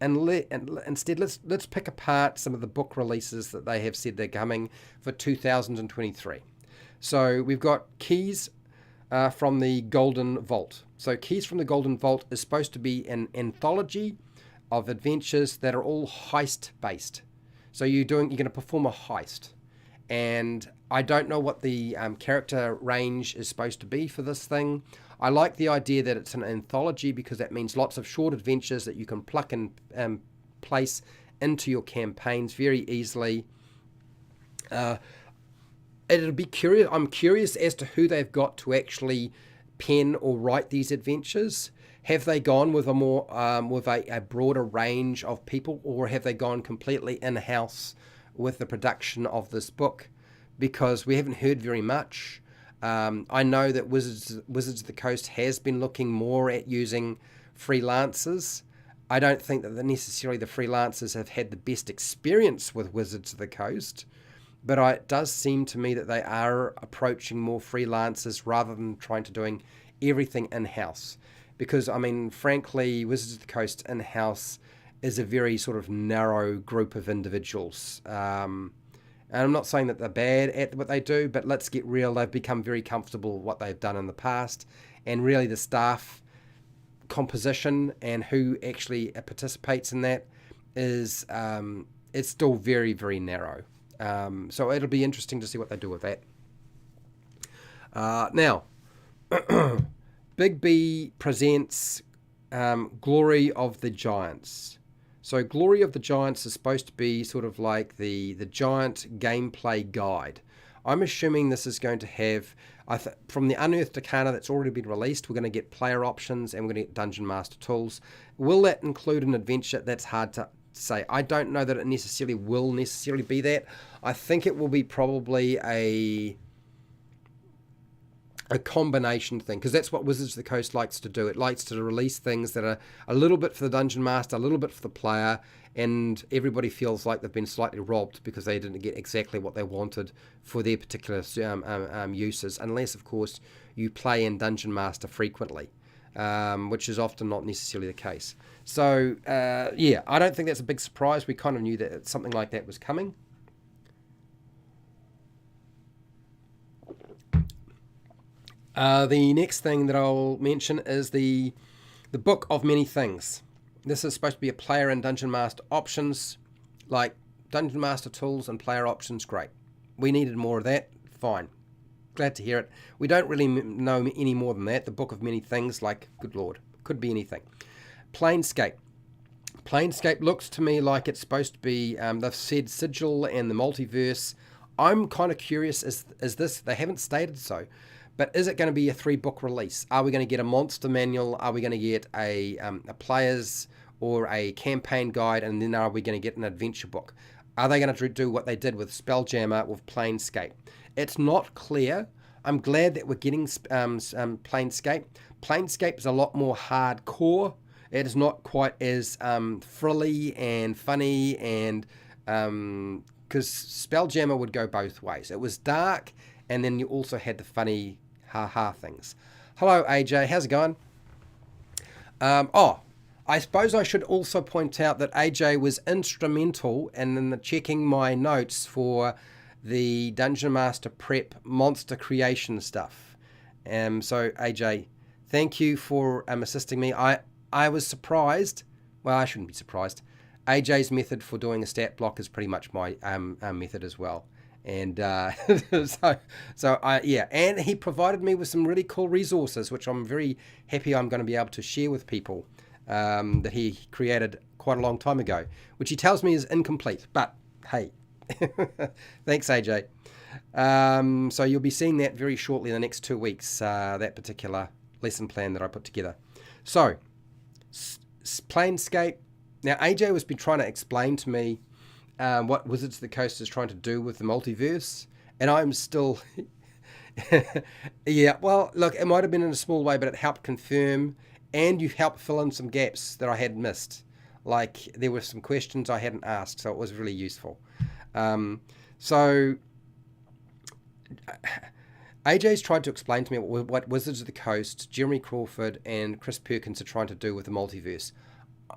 And instead, let's pick apart some of the book releases that they have said they're coming for 2023. So we've got Keys from the Golden Vault. So Keys from the Golden Vault is supposed to be an anthology of adventures that are all heist based. So you're going to perform a heist, and I don't know what the character range is supposed to be for this thing. I like the idea that it's an anthology because that means lots of short adventures that you can pluck and place into your campaigns very easily. It'll be curious. I'm curious as to who they've got to actually pen or write these adventures. Have they gone with a more with a broader range of people, or have they gone completely in-house with the production of this book? Because we haven't heard very much. I know that Wizards of the Coast has been looking more at using freelancers. I don't think that necessarily the freelancers have had the best experience with Wizards of the Coast. But it does seem to me that they are approaching more freelancers rather than trying to doing everything in-house. Because, I mean, frankly, Wizards of the Coast in-house is a very sort of narrow group of individuals. And I'm not saying that they're bad at what they do, but let's get real. They've become very comfortable with what they've done in the past. And really the staff composition and who actually participates in that is it's still very, very narrow. So it'll be interesting to see what they do with that. Now, Big B presents Glory of the Giants. So Glory of the Giants is supposed to be sort of like the giant gameplay guide. I'm assuming this is going to have From the Unearthed Arcana that's already been released, we're going to get player options and we're going to get Dungeon Master tools. Will that include an adventure? That's hard to say. I don't know that it will necessarily be that. I think it will be probably a combination thing, because that's what Wizards of the Coast likes to do. It likes to release things that are a little bit for the Dungeon Master, a little bit for the player, and everybody feels like they've been slightly robbed because they didn't get exactly what they wanted for their particular uses, unless, of course, you play in Dungeon Master frequently, which is often not necessarily the case. So, yeah, I don't think that's a big surprise. We kind of knew that something like that was coming. The next thing that I'll mention is the Book of Many Things. This is supposed to be a player and Dungeon Master options, like Dungeon Master tools and player options. Great. We needed more of that. Fine. Glad to hear it. We don't really know any more than that. The Book of Many Things, like, good lord, could be anything. Planescape. Planescape looks to me like it's supposed to be, they've said Sigil and the Multiverse. I'm kind of curious, is this, they haven't stated so, but is it going to be a 3-book release? Are we going to get a monster manual? Are we going to get a player's or a campaign guide? And then are we going to get an adventure book? Are they going to do what they did with Spelljammer with Planescape? It's not clear. I'm glad that we're getting Planescape. Planescape is a lot more hardcore. It is not quite as frilly and funny, and because Spelljammer would go both ways. It was dark, and then you also had the funny ha-ha things. Hello, AJ. How's it going? I suppose I should also point out that AJ was instrumental in checking my notes for the Dungeon Master Prep monster creation stuff. So, AJ, thank you for assisting me. I was surprised. Well, I shouldn't be surprised. AJ's method for doing a stat block is pretty much my method as well. And yeah, and he provided me with some really cool resources, which I'm very happy I'm going to be able to share with people, that he created quite a long time ago, which he tells me is incomplete, but hey, thanks, AJ. So you'll be seeing that very shortly in the next 2 weeks, that particular lesson plan that I put together. So, Planescape. Now, AJ has been trying to explain to me what Wizards of the Coast is trying to do with the multiverse, and I'm still yeah, well, look, it might have been in a small way, but it helped confirm, and you helped fill in some gaps that I had missed, like there were some questions I hadn't asked, so it was really useful. So AJ's tried to explain to me what Wizards of the Coast, Jeremy Crawford and Chris Perkins are trying to do with the multiverse.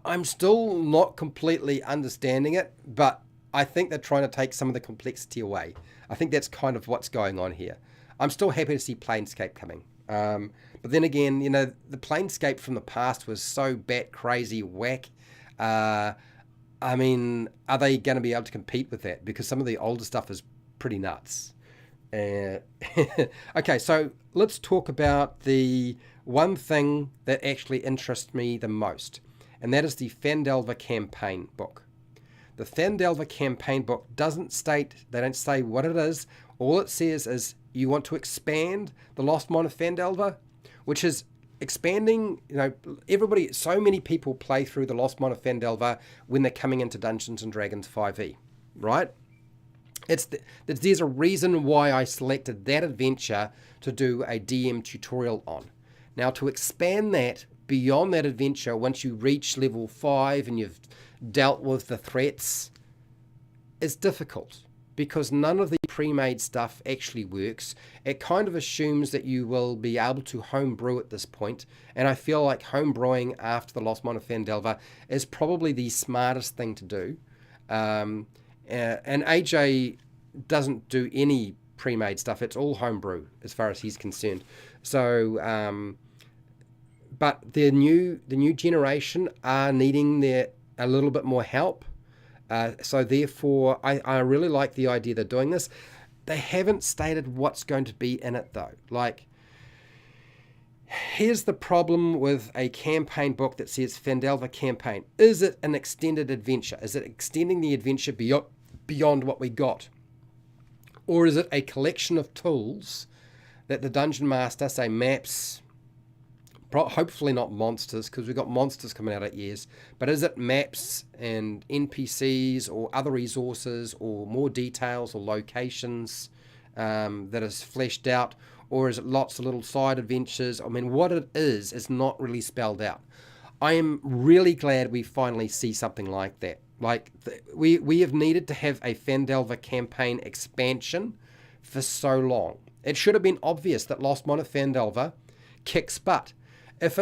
I'm still not completely understanding it, but I think they're trying to take some of the complexity away. I think that's kind of what's going on here. I'm still happy to see Planescape coming. But then again, you know, the Planescape from the past was so bat crazy whack. I mean, are they going to be able to compete with that? Because some of the older stuff is pretty nuts. Okay, so let's talk about the one thing that actually interests me the most, and that is the Fandalva campaign book. The Fandalva campaign book they don't say what it is. All it says is you want to expand the Lost Mine of Fandalva, which is expanding, you know, so many people play through the Lost Mine of Fandalva when they're coming into Dungeons & Dragons 5e, right? There's a reason why I selected that adventure to do a DM tutorial on. Now, to expand that beyond that adventure, once you reach level 5 and you've dealt with the threats, is difficult because none of the pre-made stuff actually works. It kind of assumes that you will be able to homebrew at this point, and I feel like homebrewing after the Lost Mine of Fandalva is probably the smartest thing to do. And AJ doesn't do any pre-made stuff. It's all homebrew as far as he's concerned. So, but the new generation are needing a little bit more help. So therefore, I really like the idea they're doing this. They haven't stated what's going to be in it though. Like, here's the problem with a campaign book that says Fandalva campaign. Is it an extended adventure? Is it extending the adventure beyond what we got? Or is it a collection of tools that the Dungeon Master, say maps, hopefully not monsters, because we've got monsters coming out at years, but is it maps and NPCs or other resources or more details or locations that is fleshed out, or is it lots of little side adventures? I mean, what it is not really spelled out. I am really glad we finally see something like that. Like, we have needed to have a Fandalva campaign expansion for so long. It should have been obvious that Lost Mine of Fandalva kicks butt. If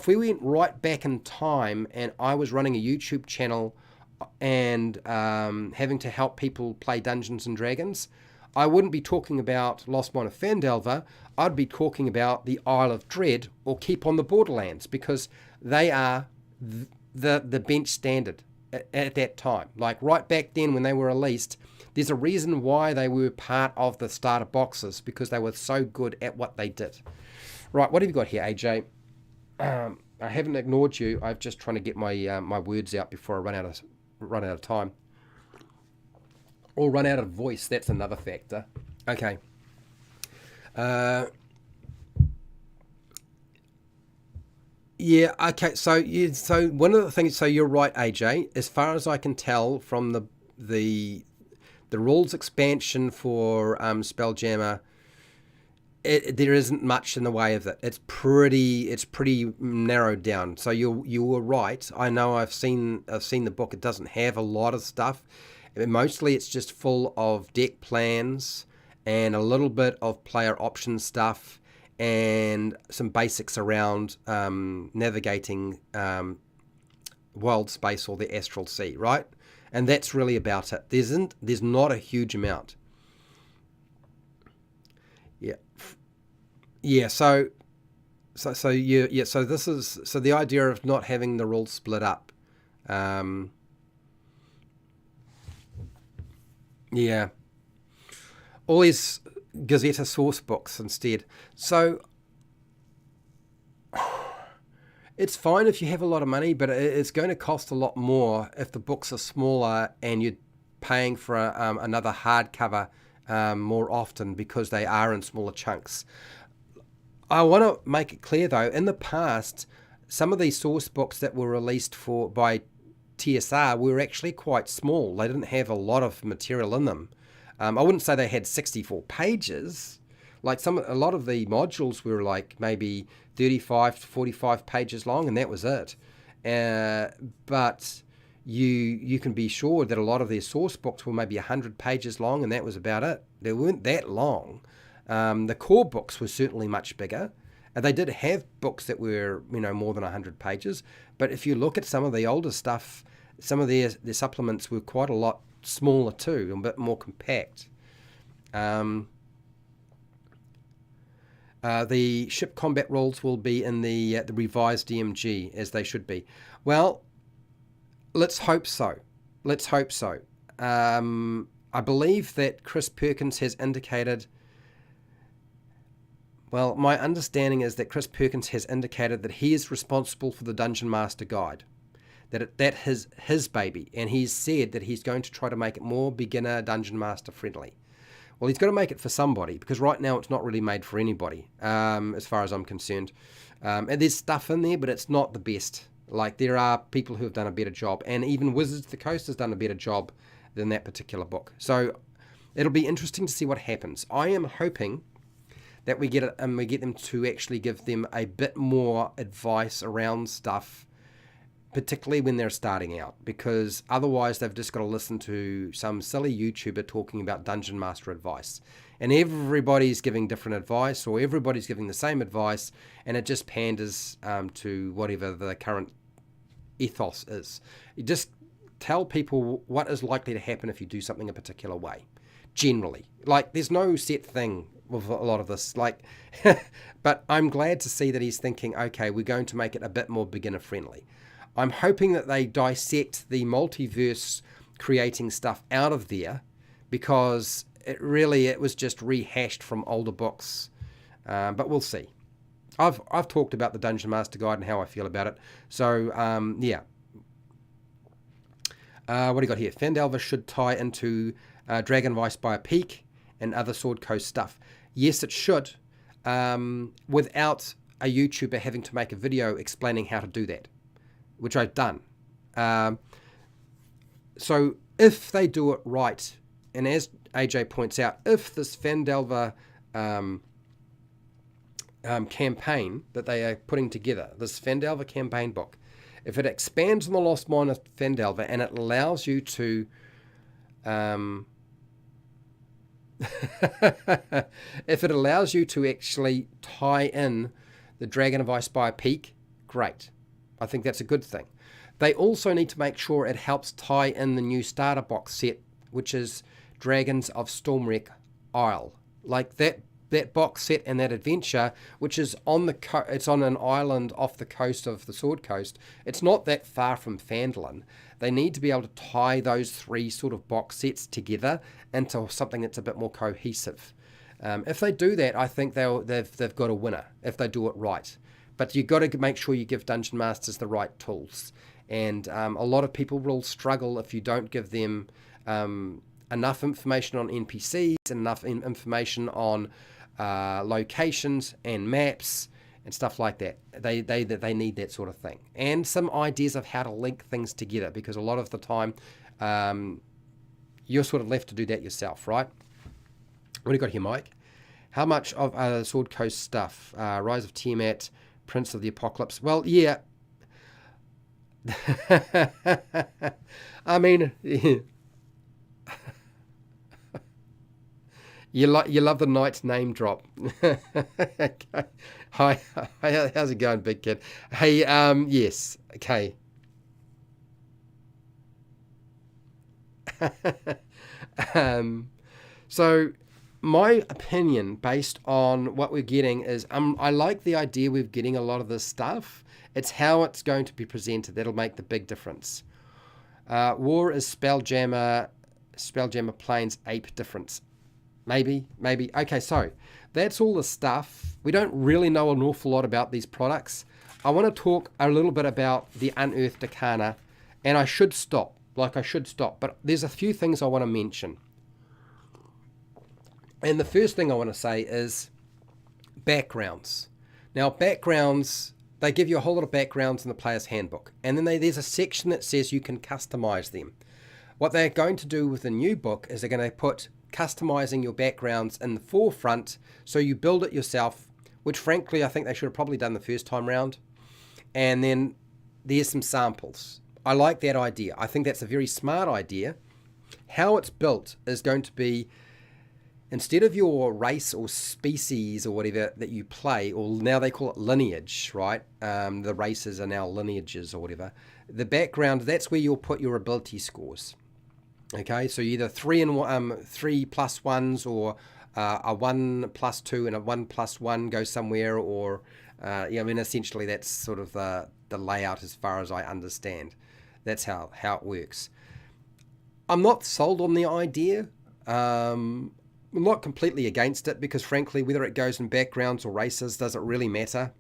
we went right back in time and I was running a YouTube channel and having to help people play Dungeons and Dragons, I wouldn't be talking about Lost Mine of Fandalva. I'd be talking about the Isle of Dread or Keep on the Borderlands, because they are the bench standard at that time. Like, right back then when they were released, there's a reason why they were part of the starter boxes, because they were so good at what they did. Right, what have you got here, AJ? I haven't ignored you. I'm just trying to get my my words out before I run out of time, or run out of voice. That's another factor. Okay. Yeah. Okay. So one of the things. So you're right, AJ. As far as I can tell from the rules expansion for Spelljammer, there isn't much in the way of it. It's pretty narrowed down. So you were right. I know I've seen the book. It doesn't have a lot of stuff. Mostly it's just full of deck plans and a little bit of player option stuff and some basics around navigating wild space or the Astral Sea, right? And that's really about it. There's not a huge amount. Yeah. Yeah, so this is the idea of not having the rules split up. Yeah. All these Gazetta source books instead. So it's fine if you have a lot of money, but it's going to cost a lot more if the books are smaller and you're paying for another hardcover more often, because they are in smaller chunks. I want to make it clear, though, in the past, some of these source books that were released by TSR were actually quite small. They didn't have a lot of material in them. I wouldn't say they had 64 pages. Like a lot of the modules were like maybe 35 to 45 pages long, and that was it. But you can be sure that a lot of their source books were maybe 100 pages long, and that was about it. They weren't that long. The core books were certainly much bigger. They did have books that were, more than 100 pages. But if you look at some of the older stuff, some of their supplements were quite a lot smaller too, a bit more compact. The ship combat rules will be in the revised DMG, as they should be. Well, let's hope so. Let's hope so. I believe that Chris Perkins has indicated... Well, my understanding is that Chris Perkins has indicated that he is responsible for the Dungeon Master Guide, that is his baby, and he's said that he's going to try to make it more beginner Dungeon Master friendly. Well, he's got to make it for somebody, because right now it's not really made for anybody, as far as I'm concerned. And there's stuff in there, but it's not the best. Like, there are people who have done a better job, and even Wizards of the Coast has done a better job than that particular book. So it'll be interesting to see what happens. I am hoping that we get it, and we get them to actually give them a bit more advice around stuff, particularly when they're starting out, because otherwise they've just got to listen to some silly YouTuber talking about Dungeon Master advice. And everybody's giving different advice, or everybody's giving the same advice, and it just panders to whatever the current ethos is. You just tell people what is likely to happen if you do something a particular way, generally. Like, there's no set thing with a lot of this, like, but I'm glad to see that he's thinking, okay, we're going to make it a bit more beginner friendly. I'm hoping that they dissect the multiverse creating stuff out of there, because it was just rehashed from older books, but we'll see. I've talked about the Dungeon Master Guide and how I feel about it, so yeah. What do you got here? Fandalva should tie into Dragon Vice by a Peak and other Sword Coast stuff. Yes, it should. without a YouTuber having to make a video explaining how to do that, which I've done. So if they do it right, and as AJ points out, if this Fandalva campaign that they are putting together, this Fandalva campaign book, if it expands on the Lost Mine of Fandalva and it allows you to if it allows you to actually tie in the Dragon of Icespire Peak, great. I think that's a good thing. They also need to make sure it helps tie in the new starter box set, which is Dragons of Stormwreck Isle. Like that box set and that adventure, which is on it's on an island off the coast of the Sword Coast. It's not that far from Fandalva. They need to be able to tie those three sort of box sets together into something that's a bit more cohesive. If they do that, I think they've got a winner if they do it right. But you've got to make sure you give Dungeon Masters the right tools. And a lot of people will struggle if you don't give them enough information on NPCs, enough information on locations and maps and stuff like that. They need that sort of thing. And some ideas of how to link things together, because a lot of the time you're sort of left to do that yourself, right? What do you got here, Mike? How much of the Sword Coast stuff? Rise of Tiamat, Prince of the Apocalypse. Well, yeah. I mean, you love the knight's name drop. Okay. Hi, how's it going, big kid? Hey, yes, okay. So my opinion based on what we're getting is I like the idea we're getting a lot of this stuff. It's how it's going to be presented that'll make the big difference. War is Spelljammer Planes Ape difference. Maybe. Okay, so that's all the stuff. We don't really know an awful lot about these products. I want to talk a little bit about the Unearthed Arcana, and I should stop. But there's a few things I want to mention. And the first thing I want to say is backgrounds. Now, backgrounds, they give you a whole lot of backgrounds in the player's handbook. And then there's a section that says you can customize them. What they're going to do with the new book is they're going to put customizing your backgrounds in the forefront, so you build it yourself, which frankly I think they should have probably done the first time round. And then there's some samples. I like that idea. I think that's a very smart idea. How it's built is going to be, instead of your race or species or whatever that you play, or now they call it lineage, right? The races are now lineages or whatever. The background, that's where you'll put your ability scores. Okay, so either 3+1s, or a 1+2 and a 1+1 go somewhere, or I mean, essentially that's sort of the layout as far as I understand. That's how it works. I'm not sold on the idea. I'm not completely against it, because frankly, whether it goes in backgrounds or races doesn't really matter.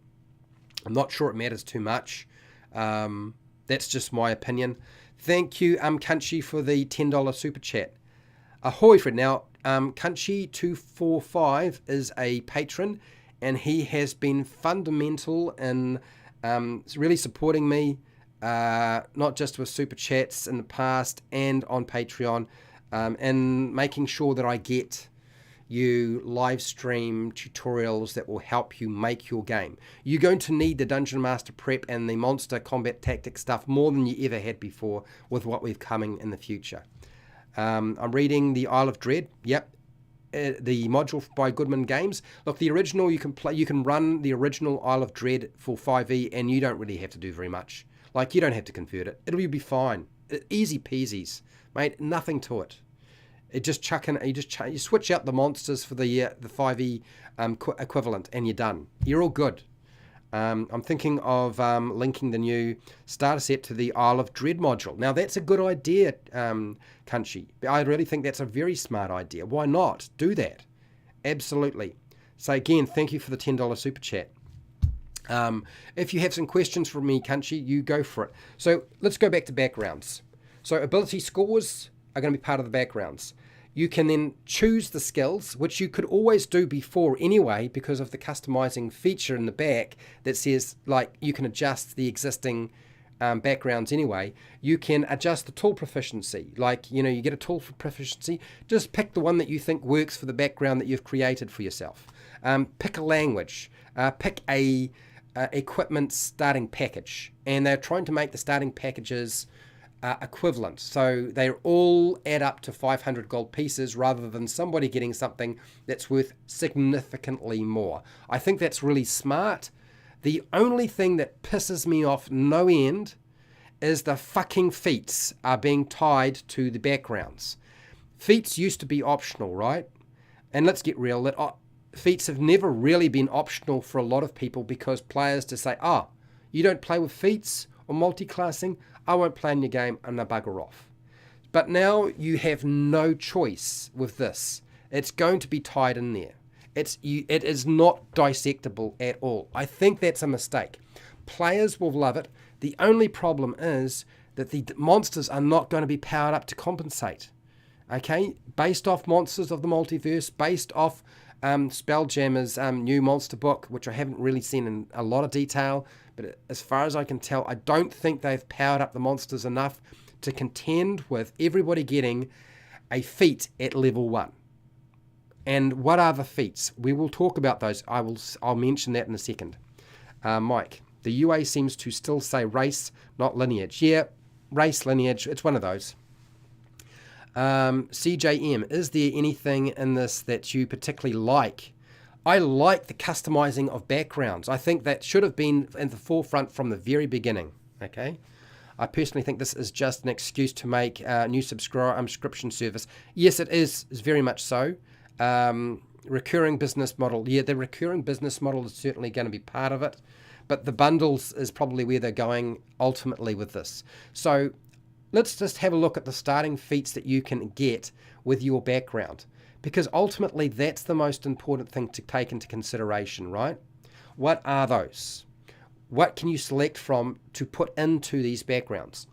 I'm not sure it matters too much. That's just my opinion. Thank you, Kunchy, for the $10 super chat. Ahoy, Fred. Now, Kunchy245 is a patron, and he has been fundamental in really supporting me, not just with super chats in the past and on Patreon, and making sure that I get you live stream tutorials that will help you make your game. You're going to need the Dungeon Master prep and the monster combat tactic stuff more than you ever had before with what we've coming in the future. I'm reading the Isle of Dread. Yep. The module by Goodman Games. Look, the original, you can run the original Isle of Dread for 5e, and you don't really have to do very much. Like, you don't have to convert it. It'll be fine. Easy peasies, mate. Nothing to it. You switch out the monsters for the 5e equivalent, and you're done. You're all good. I'm thinking of linking the new starter set to the Isle of Dread module. Now, that's a good idea, Kunchy. I really think that's a very smart idea. Why not? Do that. Absolutely. So again, thank you for the $10 super chat. If you have some questions for me, Kunchy, you go for it. So let's go back to backgrounds. So ability scores are going to be part of the backgrounds. You can then choose the skills, which you could always do before anyway because of the customizing feature in the back that says, like, you can adjust the existing backgrounds anyway. You can adjust the tool proficiency. Like, you know, you get a tool for proficiency, just pick the one that you think works for the background that you've created for yourself. Pick a language, pick a equipment starting package, and they're trying to make the starting packages equivalent, so they all add up to 500 gold pieces rather than somebody getting something that's worth significantly more. I think that's really smart. The only thing that pisses me off no end is the fucking feats are being tied to the backgrounds. Feats used to be optional, right? And let's get real, that feats have never really been optional for a lot of people because players just say, oh, you don't play with feats or multi-classing, I won't play in your game, and I bugger off. But now you have no choice with this. It's going to be tied in there. It is not dissectable at all. I think that's a mistake. Players will love it. The only problem is that the monsters are not going to be powered up to compensate. Okay? Based off Monsters of the Multiverse, based off Spelljammer's new monster book, which I haven't really seen in a lot of detail, but as far as I can tell, I don't think they've powered up the monsters enough to contend with everybody getting a feat at level 1. And what are the feats? We will talk about those. I'll mention that in a second. Mike, the UA seems to still say race, not lineage. Yeah, race, lineage, it's one of those. CJM, is there anything in this that you particularly like? I like the customizing of backgrounds. I think that should have been in the forefront from the very beginning. Okay, I personally think this is just an excuse to make a new subscription service. Yes, it is very much so. Recurring business model. Yeah, the recurring business model is certainly going to be part of it, but the bundles is probably where they're going ultimately with this. So let's just have a look at the starting feats that you can get with your background, because ultimately that's the most important thing to take into consideration, right? What are those? What can you select from to put into these backgrounds?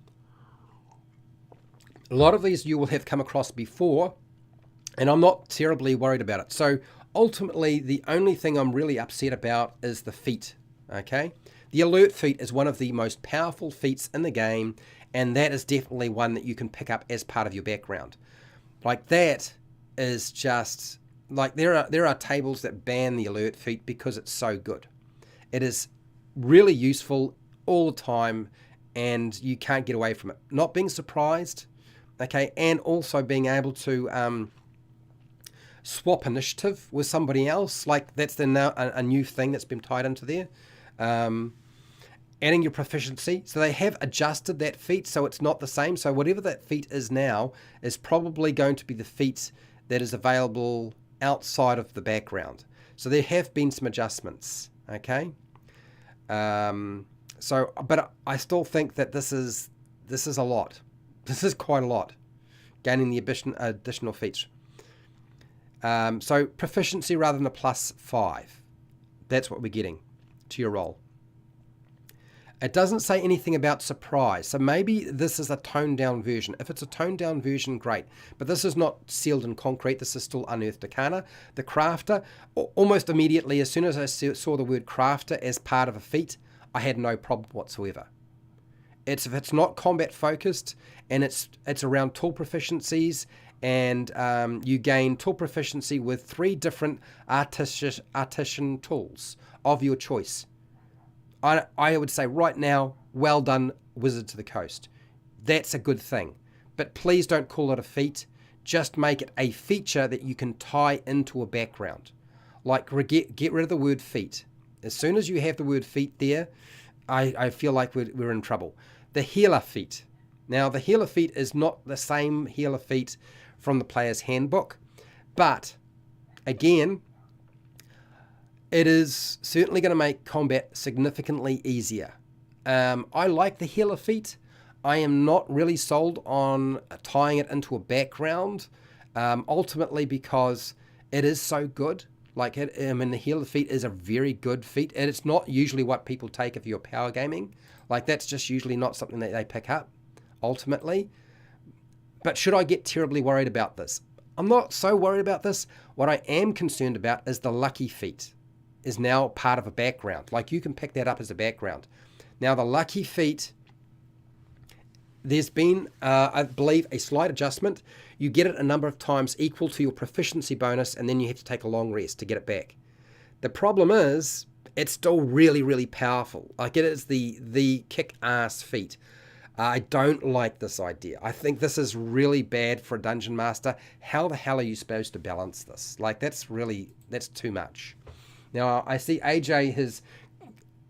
A lot of these you will have come across before, and I'm not terribly worried about it. So ultimately, the only thing I'm really upset about is the feat, okay? The alert feat is one of the most powerful feats in the game, and that is definitely one that you can pick up as part of your background. Like, that is just, like, there are tables that ban the alert feat because it's so good. It is really useful all the time, and you can't get away from it. Not being surprised, okay, and also being able to swap initiative with somebody else. Like, that's now a new thing that's been tied into there. Adding your proficiency. So they have adjusted that feat so it's not the same. So whatever that feat is now is probably going to be the feat that is available outside of the background. So there have been some adjustments, okay? But I still think that this is a lot. This is quite a lot, gaining the additional feats. So proficiency rather than a +5. That's what we're getting to your roll. It doesn't say anything about surprise, so maybe this is a toned down version. If it's a toned down version, great. But this is not sealed in concrete. This is still Unearthed Arcana. The Crafter, almost immediately, as soon as I saw the word Crafter as part of a feat, I had no problem whatsoever. If it's not combat focused, and it's around tool proficiencies, and you gain tool proficiency with 3 different artisan tools of your choice. I would say right now, well done, Wizards of the Coast. That's a good thing. But please don't call it a feat. Just make it a feature that you can tie into a background. Like, get rid of the word feat. As soon as you have the word feat there, I feel like we're in trouble. The Healer feat. Now, the Healer feat is not the same Healer feat from the player's handbook. But, again, it is certainly going to make combat significantly easier. I like the Healer feat. I am not really sold on tying it into a background, ultimately because it is so good. Like, the Healer feat is a very good feat, and it's not usually what people take if you're power gaming. Like, that's just usually not something that they pick up, ultimately. But should I get terribly worried about this? I'm not so worried about this. What I am concerned about is the lucky feat is now part of a background. Like, you can pick that up as a background. Now, the lucky feat, there's been, I believe, a slight adjustment. You get it a number of times equal to your proficiency bonus, and then you have to take a long rest to get it back. The problem is, it's still really, really powerful. Like, it is the kick-ass feat. I don't like this idea. I think this is really bad for a dungeon master. How the hell are you supposed to balance this? Like, that's too much. Now, I see AJ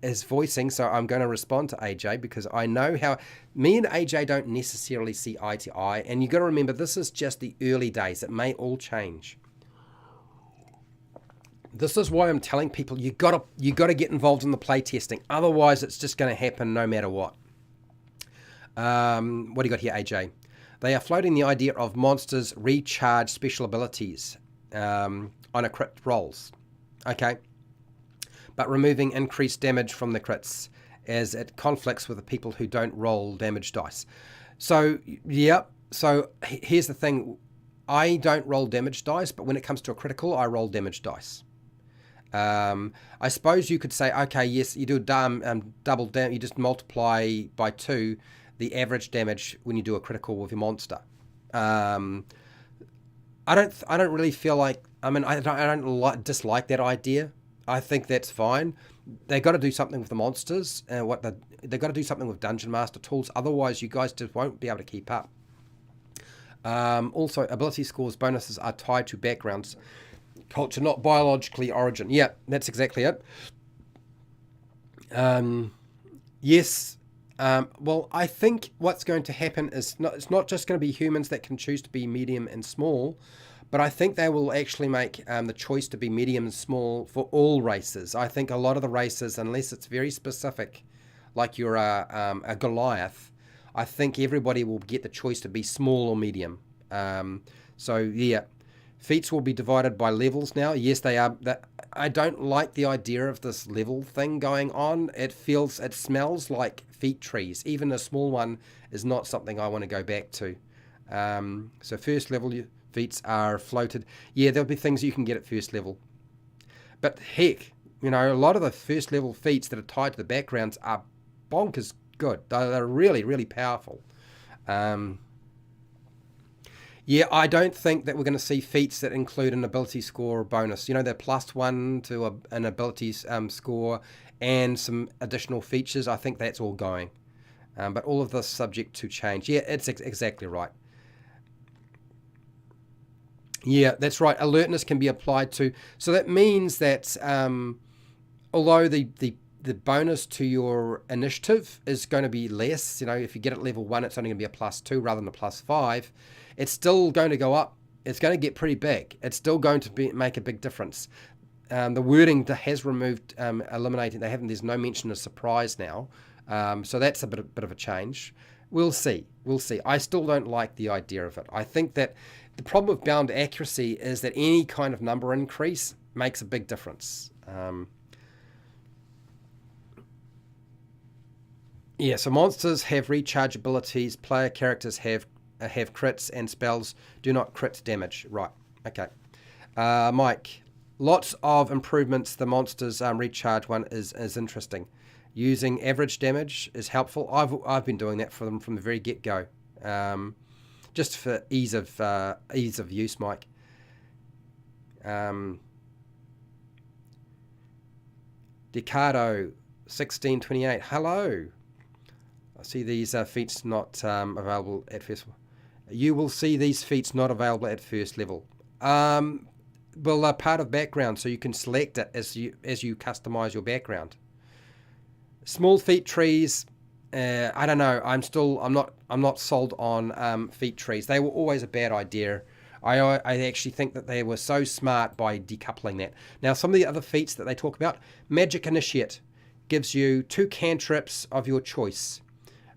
is voicing, so I'm going to respond to AJ, because I know how me and AJ don't necessarily see eye to eye, and you got to remember, this is just the early days. It may all change. This is why I'm telling people you got to get involved in the playtesting. Otherwise, it's just going to happen no matter what. What do you got here, AJ? They are floating the idea of monsters recharge special abilities on a crit rolls. Okay. But removing increased damage from the crits, as it conflicts with the people who don't roll damage dice. So, yeah. So here's the thing. I don't roll damage dice, but when it comes to a critical, I roll damage dice. I suppose you could say, okay, yes, you do double damage. You just multiply by 2 the average damage when you do a critical with your monster. I don't really feel like. I mean, I don't dislike that idea. I think that's fine. They got to do something with the monsters, and they got to do something with Dungeon Master tools. Otherwise, you guys just won't be able to keep up. Also, ability scores bonuses are tied to backgrounds, culture, not biologically origin. Yeah, that's exactly it. Yes. Well, I think what's going to happen is it's not just going to be humans that can choose to be medium and small, but I think they will actually make the choice to be medium and small for all races. I think a lot of the races, unless it's very specific, like you're a Goliath, I think everybody will get the choice to be small or medium. So, yeah. Feats will be divided by levels now. Yes, they are. I don't like the idea of this level thing going on. It smells like feat trees. Even a small one is not something I want to go back to. So first level feats are floated. Yeah, there'll be things you can get at first level. But heck, a lot of the first level feats that are tied to the backgrounds are bonkers good. They're really, really powerful. Yeah, I don't think that we're going to see feats that include an ability score bonus. They're +1 to an ability score and some additional features. I think that's all going. But all of this subject to change. Yeah, it's exactly right. Yeah, that's right. Alertness can be applied to. So that means that although the bonus to your initiative is going to be less, if you get it level 1, it's only going to be a +2 rather than a +5. It's still going to go up. It's going to get pretty big. It's still going to make a big difference. The wording has removed, eliminating. There's no mention of surprise now. So that's a bit of a change. We'll see. I still don't like the idea of it. I think that the problem with bound accuracy is that any kind of number increase makes a big difference. Yeah, so monsters have recharge abilities. Player characters have crits, and spells do not crit damage. Right. Okay. Mike, lots of improvements. The monsters recharge one is interesting. Using average damage is helpful. I've been doing that for them from the very get-go, just for ease of use, Mike. Decado 1628. Hello. I see these feats not available at first. You will see these feats not available at first level. Well, they're part of background, so you can select it as you customize your background. Small feat trees. I don't know. I'm not sold on feat trees. They were always a bad idea. I actually think that they were so smart by decoupling that. Now, some of the other feats that they talk about, Magic Initiate gives you 2 cantrips of your choice,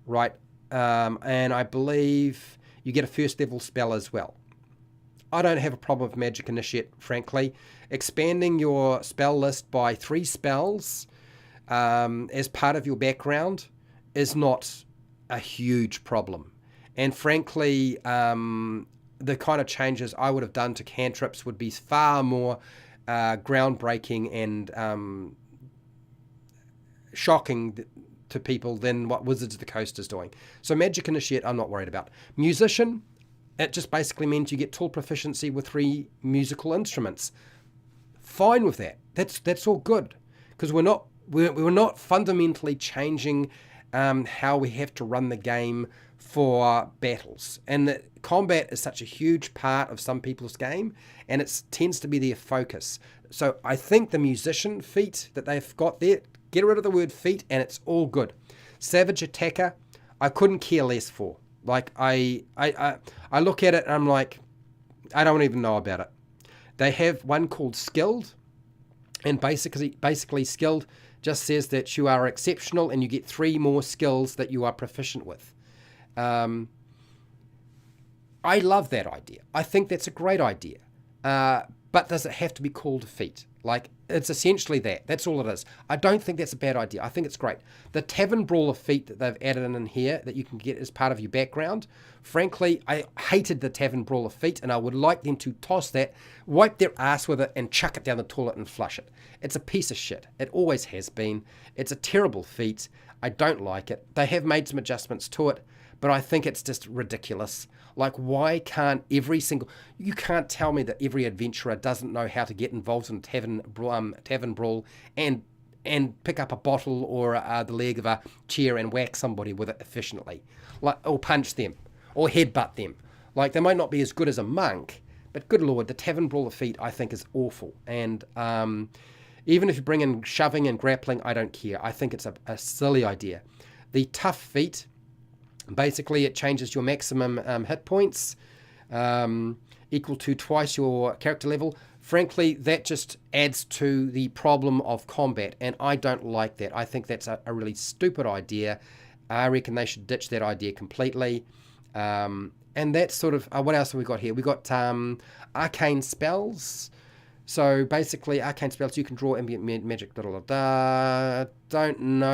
right? And I believe you get a first level spell as well. I don't have a problem with Magic Initiate, frankly. Expanding your spell list by 3 spells as part of your background is not a huge problem. And frankly, the kind of changes I would have done to cantrips would be far more groundbreaking and shocking to people than what Wizards of the Coast is doing. So Magic Initiate, I'm not worried about. Musician, it just basically means you get tool proficiency with 3 musical instruments. Fine with that. That's all good, because we're not fundamentally changing how we have to run the game for battles. And the combat is such a huge part of some people's game, and it tends to be their focus. So I think the musician feat that they've got there, get rid of the word feat, and it's all good. Savage Attacker, I couldn't care less for. Like, I look at it and I'm like, I don't even know about it. They have one called Skilled, and basically Skilled just says that you are exceptional and you get 3 more skills that you are proficient with. I love that idea. I think that's a great idea. But does it have to be called a feat? Like, it's essentially that. That's all it is. I don't think that's a bad idea. I think it's great. The Tavern Brawler feat that they've added in here that you can get as part of your background, frankly, I hated the Tavern Brawler feat, and I would like them to toss that, wipe their ass with it, and chuck it down the toilet and flush it. It's a piece of shit. It always has been. It's a terrible feat. I don't like it. They have made some adjustments to it, but I think it's just ridiculous. Like, why can't you can't tell me that every adventurer doesn't know how to get involved in tavern brawl and pick up a bottle or the leg of a chair and whack somebody with it efficiently, like, or punch them or headbutt them. Like, they might not be as good as a monk, but good lord, the Tavern Brawler feat I think is awful. And even if you bring in shoving and grappling, I don't care. I think it's a silly idea. The Tough feat, basically, it changes your maximum hit points equal to twice your character level. Frankly, that just adds to the problem of combat, and I don't like that. I think that's a really stupid idea. I reckon they should ditch that idea completely. And that's sort of... what else have we got here? We got Arcane Spells. So basically, Arcane Spells, you can draw ambient magic, Don't know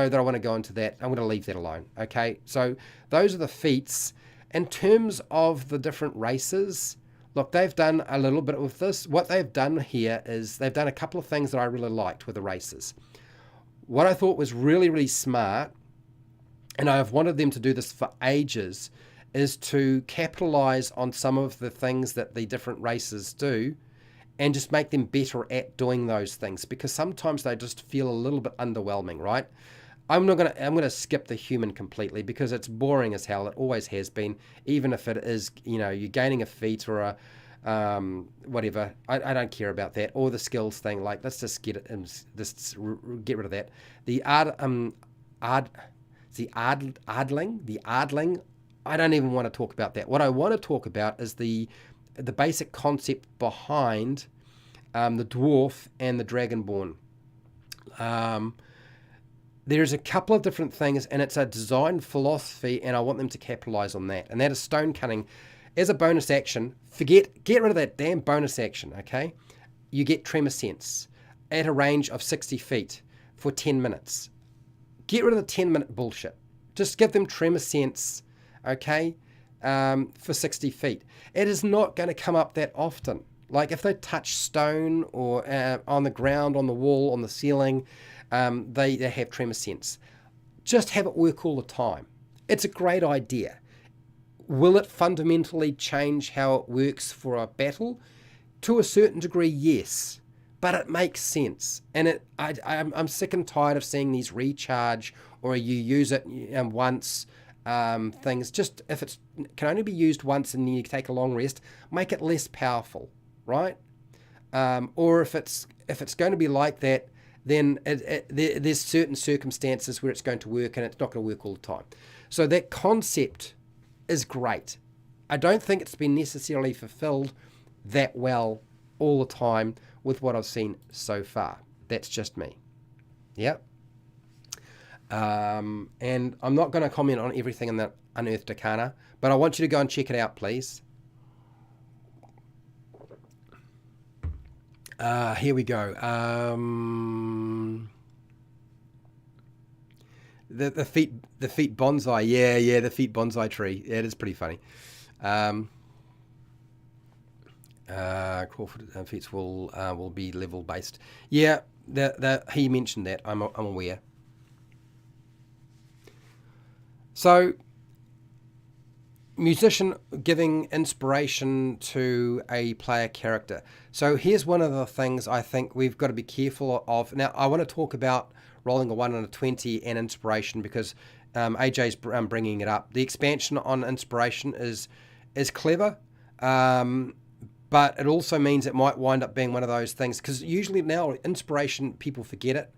that I want to go into that. I'm going to leave that alone. Okay, so those are the feats. In terms of the different races, look, they've done a little bit with this. What they've done here is they've done a couple of things that I really liked with the races. What I thought was really, really smart, and I've wanted them to do this for ages, is to capitalize on some of the things that the different races do and just make them better at doing those things, because sometimes they just feel a little bit underwhelming, right? I'm gonna skip the human completely because it's boring as hell. It always has been, even if it is, you're gaining a feat or a whatever. I don't care about that, or the skills thing. Like, let's just get get rid of that. The ardling. I don't even want to talk about that. What I want to talk about is the basic concept behind the dwarf and the dragonborn. There's a couple of different things, and it's a design philosophy, and I want them to capitalize on that. And that is stone cutting. As a bonus action, get rid of that damn bonus action, okay? You get Tremor Sense at a range of 60 feet for 10 minutes. Get rid of the 10-minute bullshit. Just give them Tremor Sense, okay, for 60 feet. It is not going to come up that often. Like, if they touch stone or on the ground, on the wall, on the ceiling, they have Tremor Sense. Just have it work all the time. It's a great idea. Will it fundamentally change how it works for a battle? To a certain degree, yes. But it makes sense. And I'm sick and tired of seeing these recharge or you use it once things. Just if it can only be used once and you take a long rest, make it less powerful, right? Or if it's going to be like that, then there's certain circumstances where it's going to work and it's not going to work all the time. So that concept is great. I don't think it's been necessarily fulfilled that well all the time with what I've seen so far. That's just me. Yep. And I'm not going to comment on everything in that Unearthed Arcana, but I want you to go and check it out, please. Here we go. The feet bonsai. Yeah, the feet bonsai tree. Yeah, it is pretty funny. Crawford Feats will be level based. Yeah, he mentioned that. I'm aware. So, musician giving inspiration to a player character. So here's one of the things I think we've got to be careful of. Now, I want to talk about rolling a 1 and a 20 and inspiration because AJ's bringing it up. The expansion on inspiration is clever, but it also means it might wind up being one of those things, because usually now inspiration, people forget it.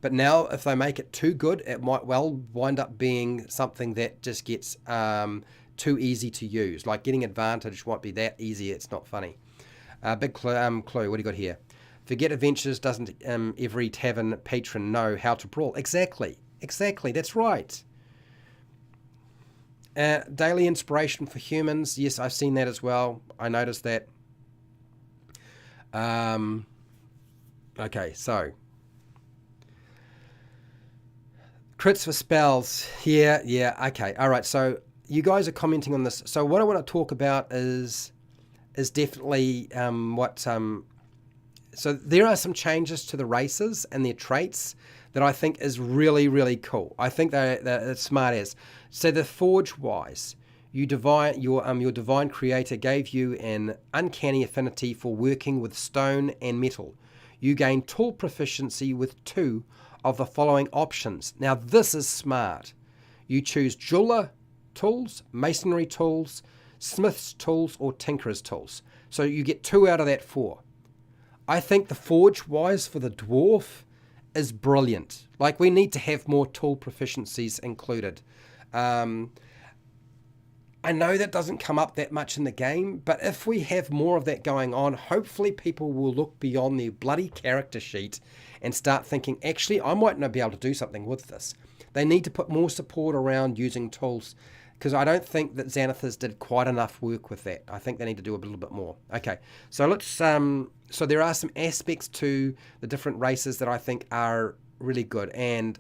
But now if they make it too good, it might well wind up being something that just gets too easy to use. Like getting advantage won't be that easy. It's not funny. Big clue. What do you got here? Forget adventures. Doesn't every tavern patron know how to brawl? Exactly. That's right. Daily inspiration for humans. Yes, I've seen that as well. I noticed that. Okay, so crits for spells. Yeah. Okay. All right. So you guys are commenting on this. So what I want to talk about is definitely so there are some changes to the races and their traits that I think is really, really cool. I think they're smart as. So the forge wise, your divine creator gave you an uncanny affinity for working with stone and metal. You gain tool proficiency with 2 of the following options. Now this is smart. You choose jeweler tools, masonry tools, smith's tools, or tinkerer's tools. So you get 2 out of that 4. I think the forge wise for the dwarf is brilliant. Like, we need to have more tool proficiencies included. I know that doesn't come up that much in the game, but if we have more of that going on, hopefully people will look beyond their bloody character sheet and start thinking, actually, I might not be able to do something with this. They need to put more support around using tools, because I don't think that Xanathars did quite enough work with that. I think they need to do a little bit more. Okay, so let's. So there are some aspects to the different races that I think are really good, and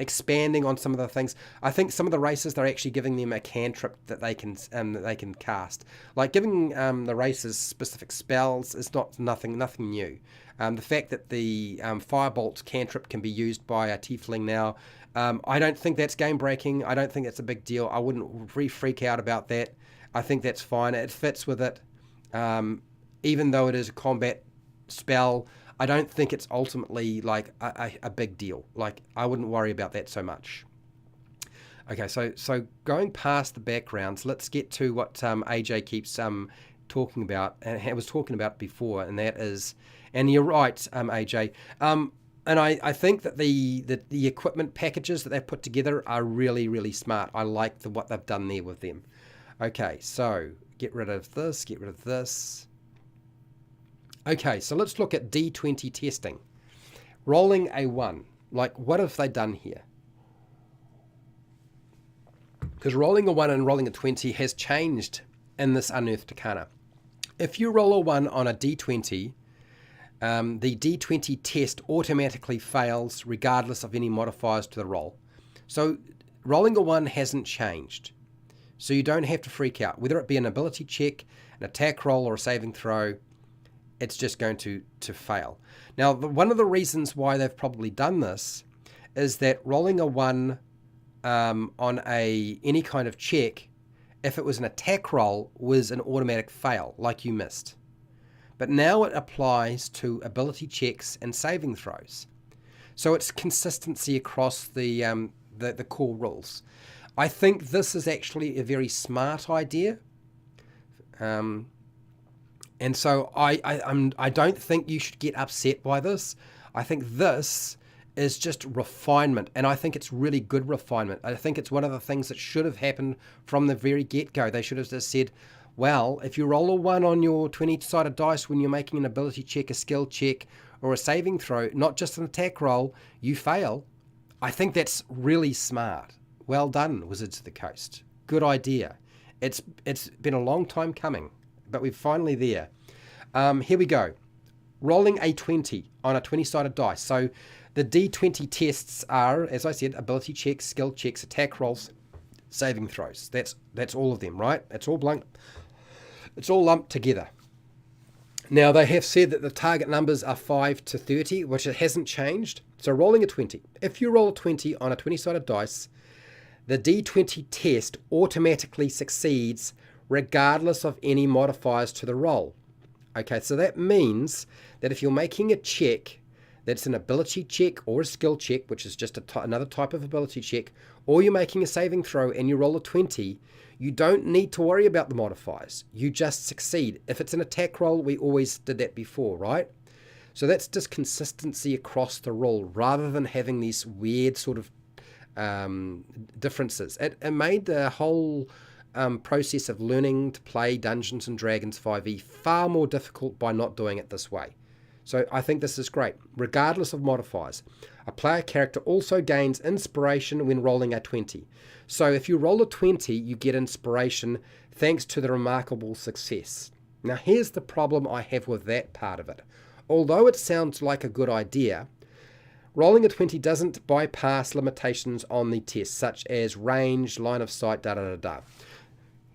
expanding on some of the things. I think some of the races, they're actually giving them a cantrip that they can cast. Like giving the races specific spells is nothing new. The fact that the Firebolt cantrip can be used by a tiefling now, I don't think that's game breaking. I don't think that's a big deal. I wouldn't freak out about that. I think that's fine. It fits with it. Even though it is a combat spell, I don't think it's ultimately like a big deal. Like, I wouldn't worry about that so much. Okay, so going past the backgrounds, let's get to what AJ keeps talking about, and I was talking about before, and that is, and you're right, AJ, and I think that the equipment packages that they've put together are really, really smart. I like what they've done there with them. Okay, so get rid of this. Okay, so let's look at D20 testing. Rolling a 1. Like, what have they done here? Because rolling a 1 and rolling a 20 has changed in this Unearthed Arcana. If you roll a 1 on a D20, the D20 test automatically fails regardless of any modifiers to the roll. So rolling a 1 hasn't changed. So you don't have to freak out. Whether it be an ability check, an attack roll, or a saving throw, it's just going to fail. Now, one of the reasons why they've probably done this is that rolling a 1 on any kind of check, if it was an attack roll, was an automatic fail, like you missed. But now it applies to ability checks and saving throws. So it's consistency across the core rules. I think this is actually a very smart idea. And so I don't think you should get upset by this. I think this is just refinement, and I think it's really good refinement. I think it's one of the things that should have happened from the very get-go. They should have just said, well, if you roll a 1 on your 20-sided dice when you're making an ability check, a skill check, or a saving throw, not just an attack roll, you fail. I think that's really smart. Well done, Wizards of the Coast. Good idea. It's been a long time coming, but we're finally there. Here we go. Rolling a 20 on a 20-sided dice. So the D20 tests are, as I said, ability checks, skill checks, attack rolls, saving throws. That's all of them, right? It's all lumped together. Now, they have said that the target numbers are 5 to 30, which it hasn't changed. So rolling a 20. If you roll a 20 on a 20-sided dice, the D20 test automatically succeeds regardless of any modifiers to the roll. Okay, so that means that if you're making a check that's an ability check or a skill check, which is just another type of ability check, or you're making a saving throw and you roll a 20, you don't need to worry about the modifiers. You just succeed. If it's an attack roll, we always did that before, right? So that's just consistency across the roll rather than having these weird sort of differences. It made the whole process of learning to play Dungeons and Dragons 5e far more difficult by not doing it this way. So I think this is great. Regardless of modifiers, a player character also gains inspiration when rolling a 20. So if you roll a 20, you get inspiration thanks to the remarkable success. Now here's the problem I have with that part of it. Although it sounds like a good idea, rolling a 20 doesn't bypass limitations on the test, such as range, line of sight, da-da-da-da.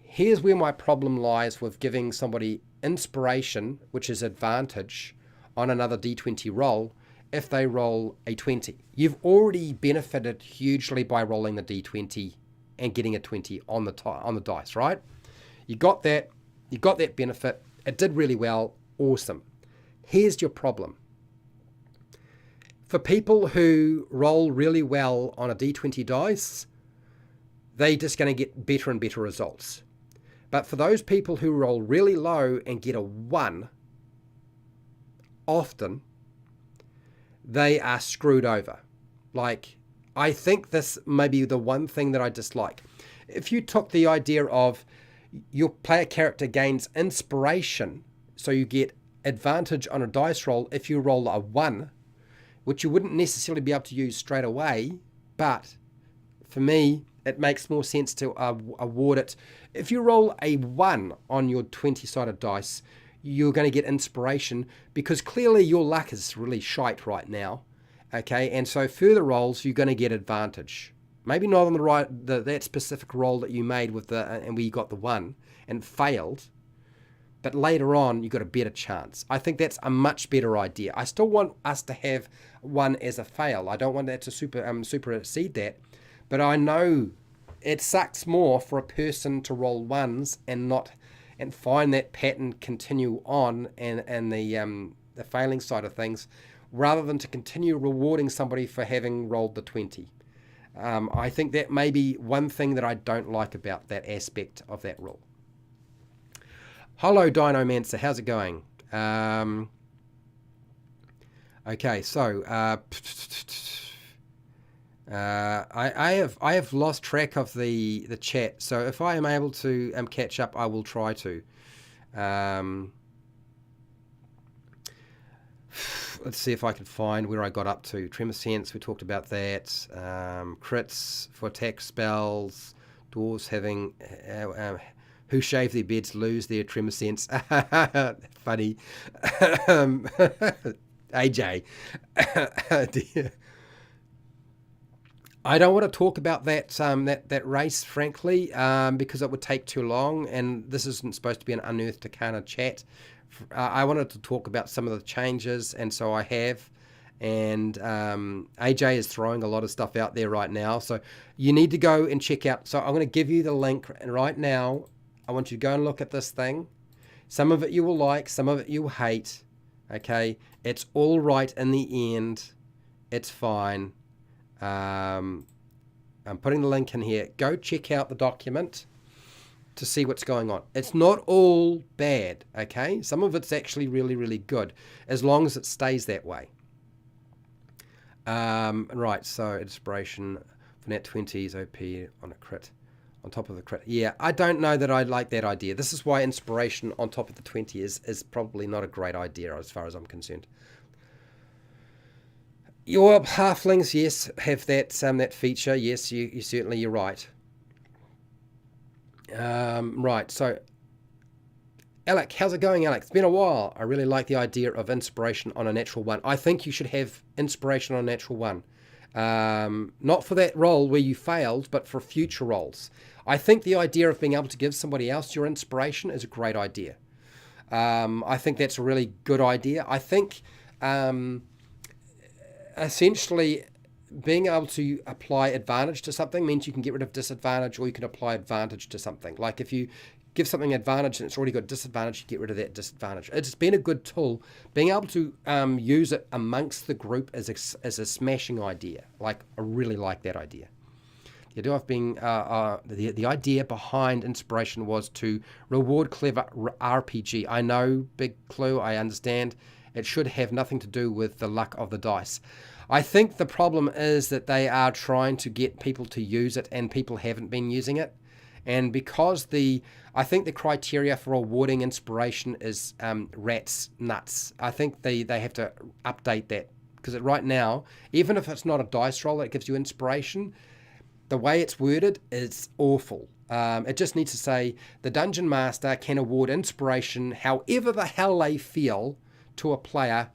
Here's where my problem lies with giving somebody inspiration, which is advantage, on another D20 roll if they roll a 20. You've already benefited hugely by rolling the D20 and getting a 20 on the dice, right? You got that benefit. It did really well. Awesome. Here's your problem. For people who roll really well on a D20 dice, they're just going to get better and better results. But for those people who roll really low and get a 1, often they are screwed over. Like, I think this may be the one thing that I dislike. If you took the idea of your player character gains inspiration, so you get advantage on a dice roll if you roll a 1, which you wouldn't necessarily be able to use straight away, but for me, it makes more sense to award it. If you roll a 1 on your 20-sided dice, you're going to get inspiration because clearly your luck is really shite right now. Okay, and so further rolls, you're going to get advantage. Maybe not on that specific roll that you made with and where you got the 1 and failed, but later on you got a better chance. I think that's a much better idea. I still want us to have 1 as a fail. I don't want that to supersede that, but I know it sucks more for a person to roll 1s and find that pattern continue on and the failing side of things, rather than to continue rewarding somebody for having rolled the 20. I think that may be one thing that I don't like about that aspect of that rule. Hello, Dinomancer. How's it going? Okay, so I have lost track of the chat. So if I am able to catch up, I will try to. Let's see if I can find where I got up to. Tremor Sense, we talked about that. Crits for attack spells. Dwarves having... who shave their beds lose their Tremor Sense. Funny. AJ. I don't want to talk about that race, frankly, because it would take too long, and this isn't supposed to be an Unearthed Arcana chat. I wanted to talk about some of the changes, and so I have. And AJ is throwing a lot of stuff out there right now, so you need to go and check out. So I'm going to give you the link right now. I want you to go and look at this thing. Some of it you will like, some of it you will hate. Okay, it's all right in the end. It's fine. I'm putting the link in here. Go check out the document to see what's going on. It's not all bad, okay? Some of it's actually really, really good, as long as it stays that way. Right, so inspiration for nat 20s OP on a crit, on top of the crit. Yeah, I don't know that I like that idea. This is why inspiration on top of the 20 is probably not a great idea as far as I'm concerned. Your halflings, yes, have that feature. Yes, you certainly, you're right. Right, so Alec, how's it going, Alec? It's been a while. I really like the idea of inspiration on a natural 1. I think you should have inspiration on a natural 1. Not for that roll where you failed, but for future rolls. I think the idea of being able to give somebody else your inspiration is a great idea. I think that's a really good idea. I think essentially being able to apply advantage to something means you can get rid of disadvantage, or you can apply advantage to something. Like if you give something advantage and it's already got disadvantage, you get rid of that disadvantage. It's been a good tool. Being able to use it amongst the group is a smashing idea. Like, I really like that idea. The idea of being the idea behind inspiration was to reward clever RPG. I know, big clue. I understand. It should have nothing to do with the luck of the dice. I think the problem is that they are trying to get people to use it, and people haven't been using it. And because I think the criteria for awarding inspiration is rat's nuts. I think they have to update that, because right now, even if it's not a dice roll that gives you inspiration, the way it's worded is awful. It just needs to say the Dungeon Master can award inspiration however the hell they feel to a player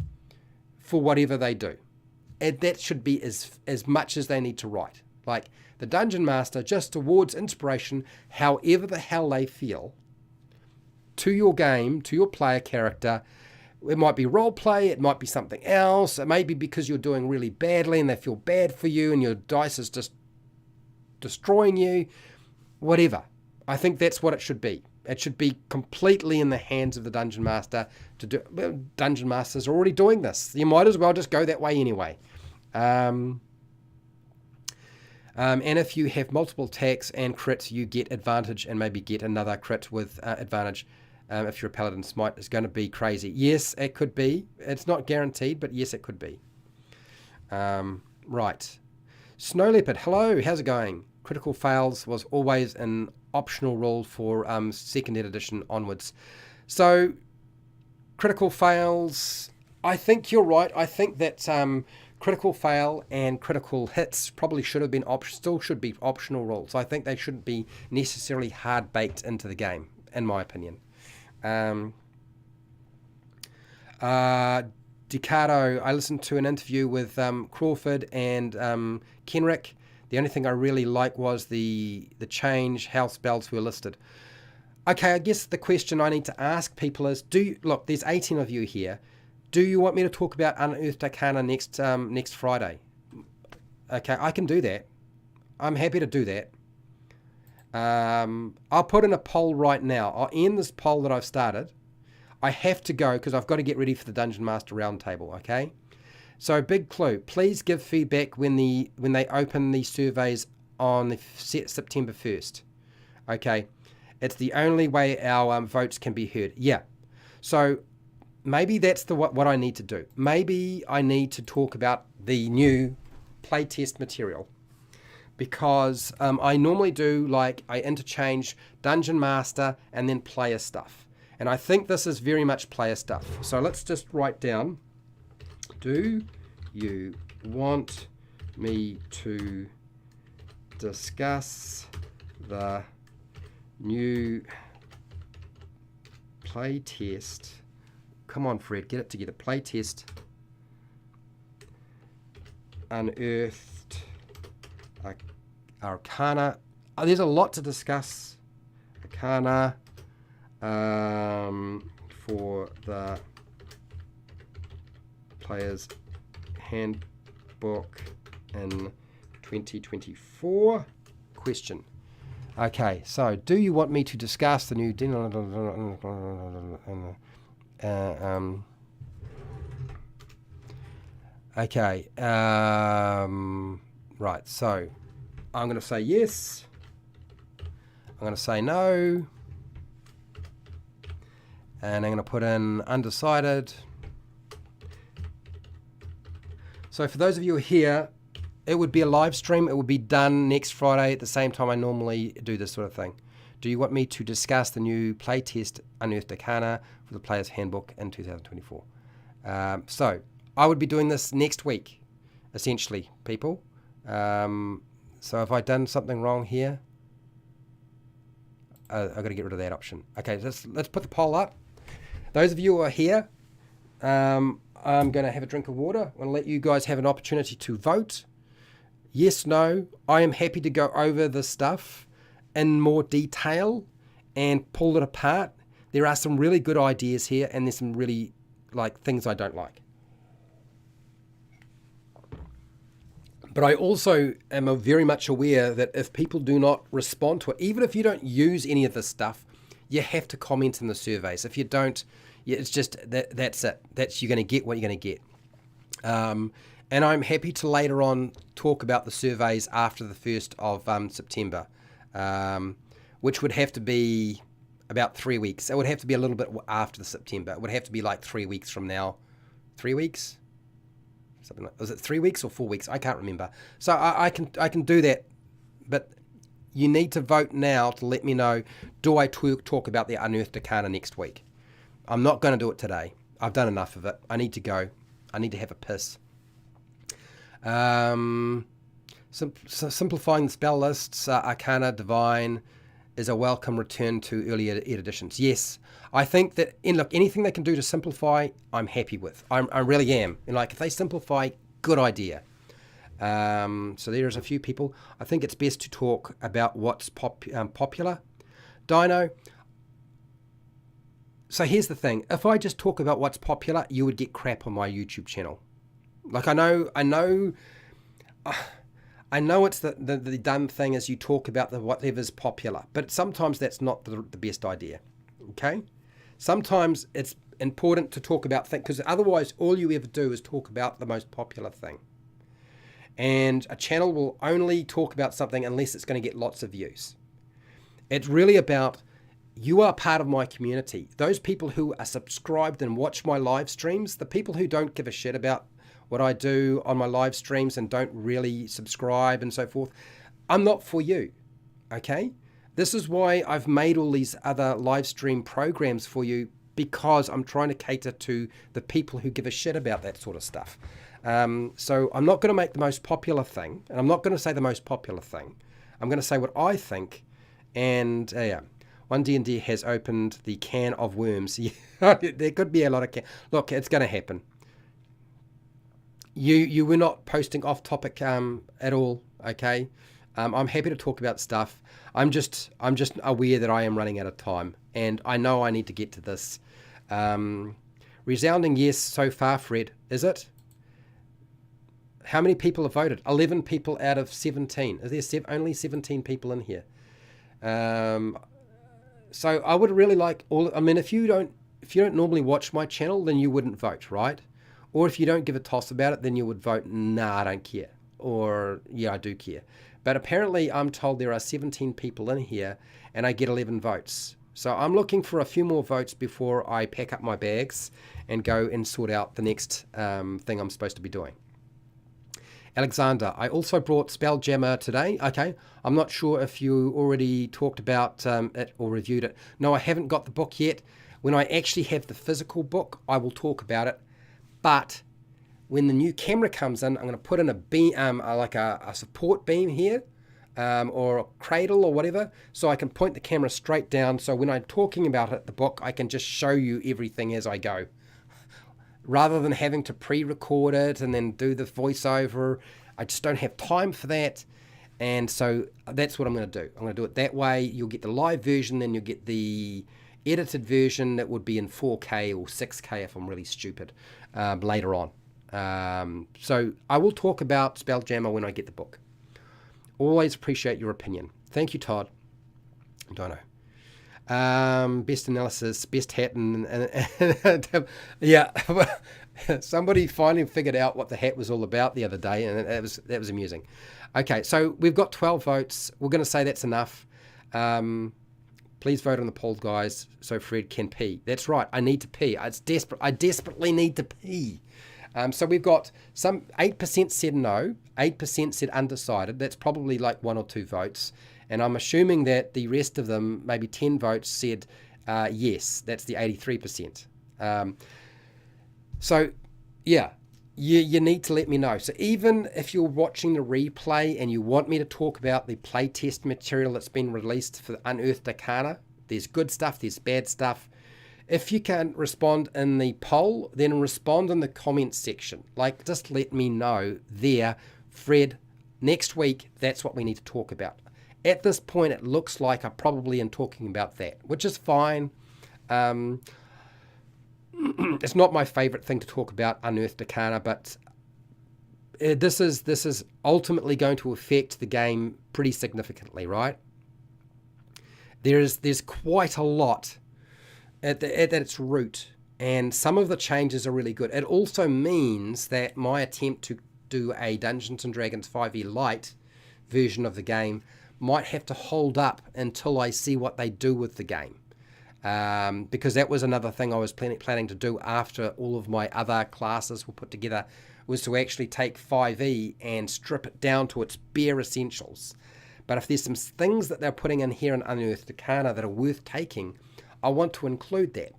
for whatever they do. And that should be as much as they need to write. Like, the Dungeon Master just awards inspiration however the hell they feel to your game, to your player character. It might be role play, it might be something else, it may be because you're doing really badly and they feel bad for you and your dice is just destroying you, whatever. I think that's what it should be. It should be completely in the hands of the Dungeon Master to do. Well, Dungeon Masters are already doing this. You might as well just go that way anyway. And if you have multiple attacks and crits, you get advantage and maybe get another crit with advantage. If you're a Paladin, Smite is going to be crazy. Yes, it could be. It's not guaranteed, but yes, it could be. Right. Snow Leopard, hello, how's it going? Critical fails was always an optional rule for second edition onwards. So, critical fails, I think you're right. I think that critical fail and critical hits probably should have been still should be optional rules. I think they shouldn't be necessarily hard baked into the game, in my opinion. Decado, I listened to an interview with Crawford and Kenrick. The only thing I really liked was the change how spells were listed. Okay, I guess the question I need to ask people is, look, there's 18 of you here. Do you want me to talk about Unearthed Arcana next Friday? Okay, I can do that. I'm happy to do that. I'll put in a poll right now. I'll end this poll that I've started. I have to go because I've got to get ready for the Dungeon Master Roundtable, okay? So, big clue, please give feedback when they open the surveys on September 1st. Okay, it's the only way our votes can be heard. Yeah, so maybe that's what I need to do. Maybe I need to talk about the new playtest material, because I normally do, I interchange Dungeon Master and then player stuff. And I think this is very much player stuff. So let's just write down, do you want me to discuss the new playtest? Come on, Fred, get it together. Playtest Unearthed Arcana. Oh, there's a lot to discuss. Arcana for the player's handbook in 2024. Question. Okay, so do you want me to discuss the new okay, right, so I'm going to say yes, I'm going to say no, and I'm going to put in undecided. So for those of you who are here, it would be a live stream. It would be done next Friday at the same time I normally do this sort of thing. Do you want me to discuss the new playtest Unearthed Arcana for the Player's Handbook in 2024? So I would be doing this next week, essentially, people. So if I've done something wrong here, I've got to get rid of that option. Okay, let's put the poll up. Those of you who are here, I'm going to have a drink of water. I'm going to let you guys have an opportunity to vote. Yes, no. I am happy to go over this stuff in more detail and pull it apart. There are some really good ideas here, and there's some really like things I don't like. But I also am very much aware that if people do not respond to it, even if you don't use any of this stuff, you have to comment in the surveys. If you don't, it's just that's it. You're going to get what you're going to get. And I'm happy to later on talk about the surveys after the 1st of September, which would have to be about 3 weeks. It would have to be a little bit after the September. It would have to be like 3 weeks from now. 3 weeks? Something like, was it 3 weeks or 4 weeks? I can't remember. So I can do that, but you need to vote now to let me know, do I talk about the Unearthed Arcana next week? I'm not going to do it today. I've done enough of it. I need to go. I need to have a piss. Simplifying the spell lists, Arcana Divine is a welcome return to earlier editions. Yes, I think that, look, anything they can do to simplify, I'm happy with. I really am. And like, if they simplify, good idea. So there's a few people. I think it's best to talk about what's popular. Dino. So here's the thing. If I just talk about what's popular, you would get crap on my YouTube channel. Like, I know it's the dumb thing is you talk about whatever's popular, but sometimes that's not the best idea, okay? Sometimes it's important to talk about things, because otherwise all you ever do is talk about the most popular thing. And a channel will only talk about something unless it's going to get lots of views. It's really about, you are part of my community. Those people who are subscribed and watch my live streams, the people who don't give a shit about what I do on my live streams and don't really subscribe and so forth, I'm not for you, okay? This is why I've made all these other live stream programs for you, because I'm trying to cater to the people who give a shit about that sort of stuff. So I'm not going to make the most popular thing, and I'm not going to say the most popular thing. I'm going to say what I think, and yeah. D&D has opened the can of worms. There could be a lot of Look, it's going to happen. You were not posting off topic at all, okay? I'm happy to talk about stuff. I'm just aware that I am running out of time, and I know I need to get to this. Resounding yes so far, Fred. Is it? How many people have voted? 11 people out of 17. Is there only 17 people in here? So I would really like if you don't normally watch my channel, then you wouldn't vote, right? Or if you don't give a toss about it, then you would vote, nah, I don't care. Or, yeah, I do care. But apparently I'm told there are 17 people in here, and I get 11 votes. So I'm looking for a few more votes before I pack up my bags and go and sort out the next thing I'm supposed to be doing. Alexander, I also brought Spelljammer today. Okay, I'm not sure if you already talked about it or reviewed it. No, I haven't got the book yet. When I actually have the physical book, I will talk about it. But when the new camera comes in, I'm going to put in a beam, like a support beam here, or a cradle or whatever, so I can point the camera straight down. So when I'm talking about it, the book, I can just show you everything as I go, rather than having to pre-record it and then do the voiceover. I just don't have time for that. And so that's what I'm going to do. I'm going to do it that way. You'll get the live version, then you'll get the edited version that would be in 4K or 6K if I'm really stupid later on. So I will talk about Spelljammer when I get the book. Always appreciate your opinion. Thank you, Todd. Dono. Best analysis, best hat, and yeah. Somebody finally figured out what the hat was all about the other day, and that was amusing. Okay, so we've got 12 votes. We're going to say that's enough. Please vote on the poll, guys, so Fred can pee. That's right. I need to pee. I desperately need to pee. So we've got some 8% said no, 8% said undecided. That's probably like 1 or 2 votes. And I'm assuming that the rest of them, maybe 10 votes, said yes. That's the 83%. So, yeah, you need to let me know. So even if you're watching the replay and you want me to talk about the playtest material that's been released for Unearthed Arcana, there's good stuff, there's bad stuff. If you can't respond in the poll, then respond in the comments section. Like, just let me know there, Fred, next week, that's what we need to talk about. At this point, it looks like I probably am talking about that, which is fine. It's not my favorite thing to talk about, Unearthed Arcana, but this is ultimately going to affect the game pretty significantly, right? There's quite a lot at its root, and some of the changes are really good. It also means that my attempt to do a Dungeons and Dragons 5e Lite version of the game might have to hold up until I see what they do with the game. Because that was another thing I was planning to do after all of my other classes were put together, was to actually take 5e and strip it down to its bare essentials. But if there's some things that they're putting in here in Unearthed Arcana that are worth taking, I want to include that.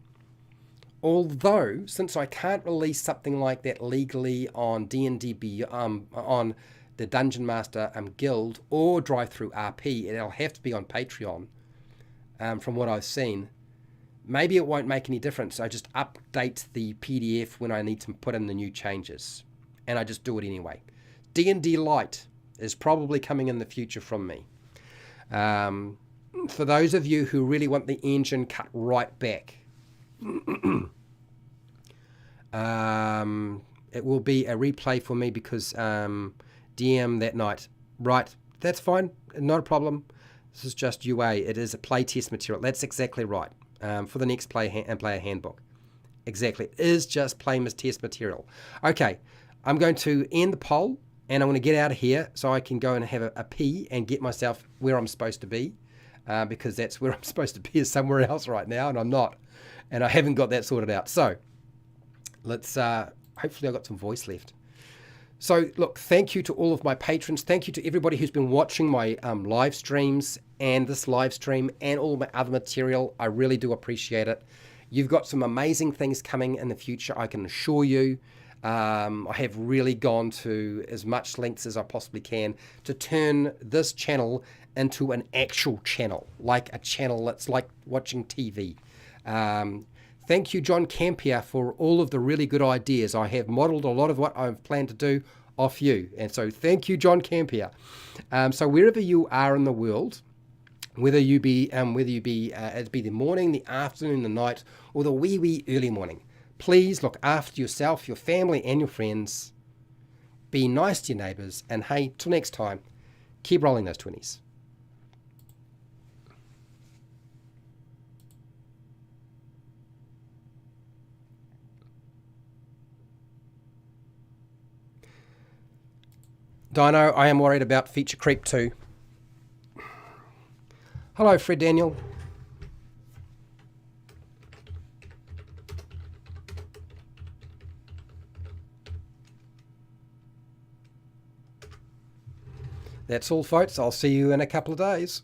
Although, since I can't release something like that legally on D&D, on the Dungeon Master Guild or Drive-Thru RP, it'll have to be on Patreon, from what I've seen. Maybe it won't make any difference. I just update the PDF when I need to put in the new changes. And I just do it anyway. D&D Lite is probably coming in the future from me. For those of you who really want the engine cut right back, it will be a replay for me because DM that night. Right, that's fine, not a problem. This is just UA. It is a playtest material. That's exactly right. For the next player handbook. Exactly. It is just test material. Okay, I'm going to end the poll and I'm going to get out of here so I can go and have a pee and get myself where I'm supposed to be, because that's where I'm supposed to be, is somewhere else right now, and I'm not. And I haven't got that sorted out. So let's, hopefully I've got some voice left. So look, thank you to all of my patrons. Thank you to everybody who's been watching my live streams and this live stream and all my other material. I really do appreciate it. You've got some amazing things coming in the future, I can assure you. I have really gone to as much lengths as I possibly can to turn this channel into an actual channel, like a channel that's like watching TV. Thank you, John Campier, for all of the really good ideas. I have modeled a lot of what I've planned to do off you. And so thank you, John Campier. So wherever you are in the world, whether you be it'd be the morning, the afternoon, the night, or the wee early morning, please look after yourself, your family, and your friends. Be nice to your neighbours. And hey, till next time, keep rolling those 20s. Dino, I am worried about feature creep too. Hello, Fred Daniel. That's all, folks. I'll see you in a couple of days.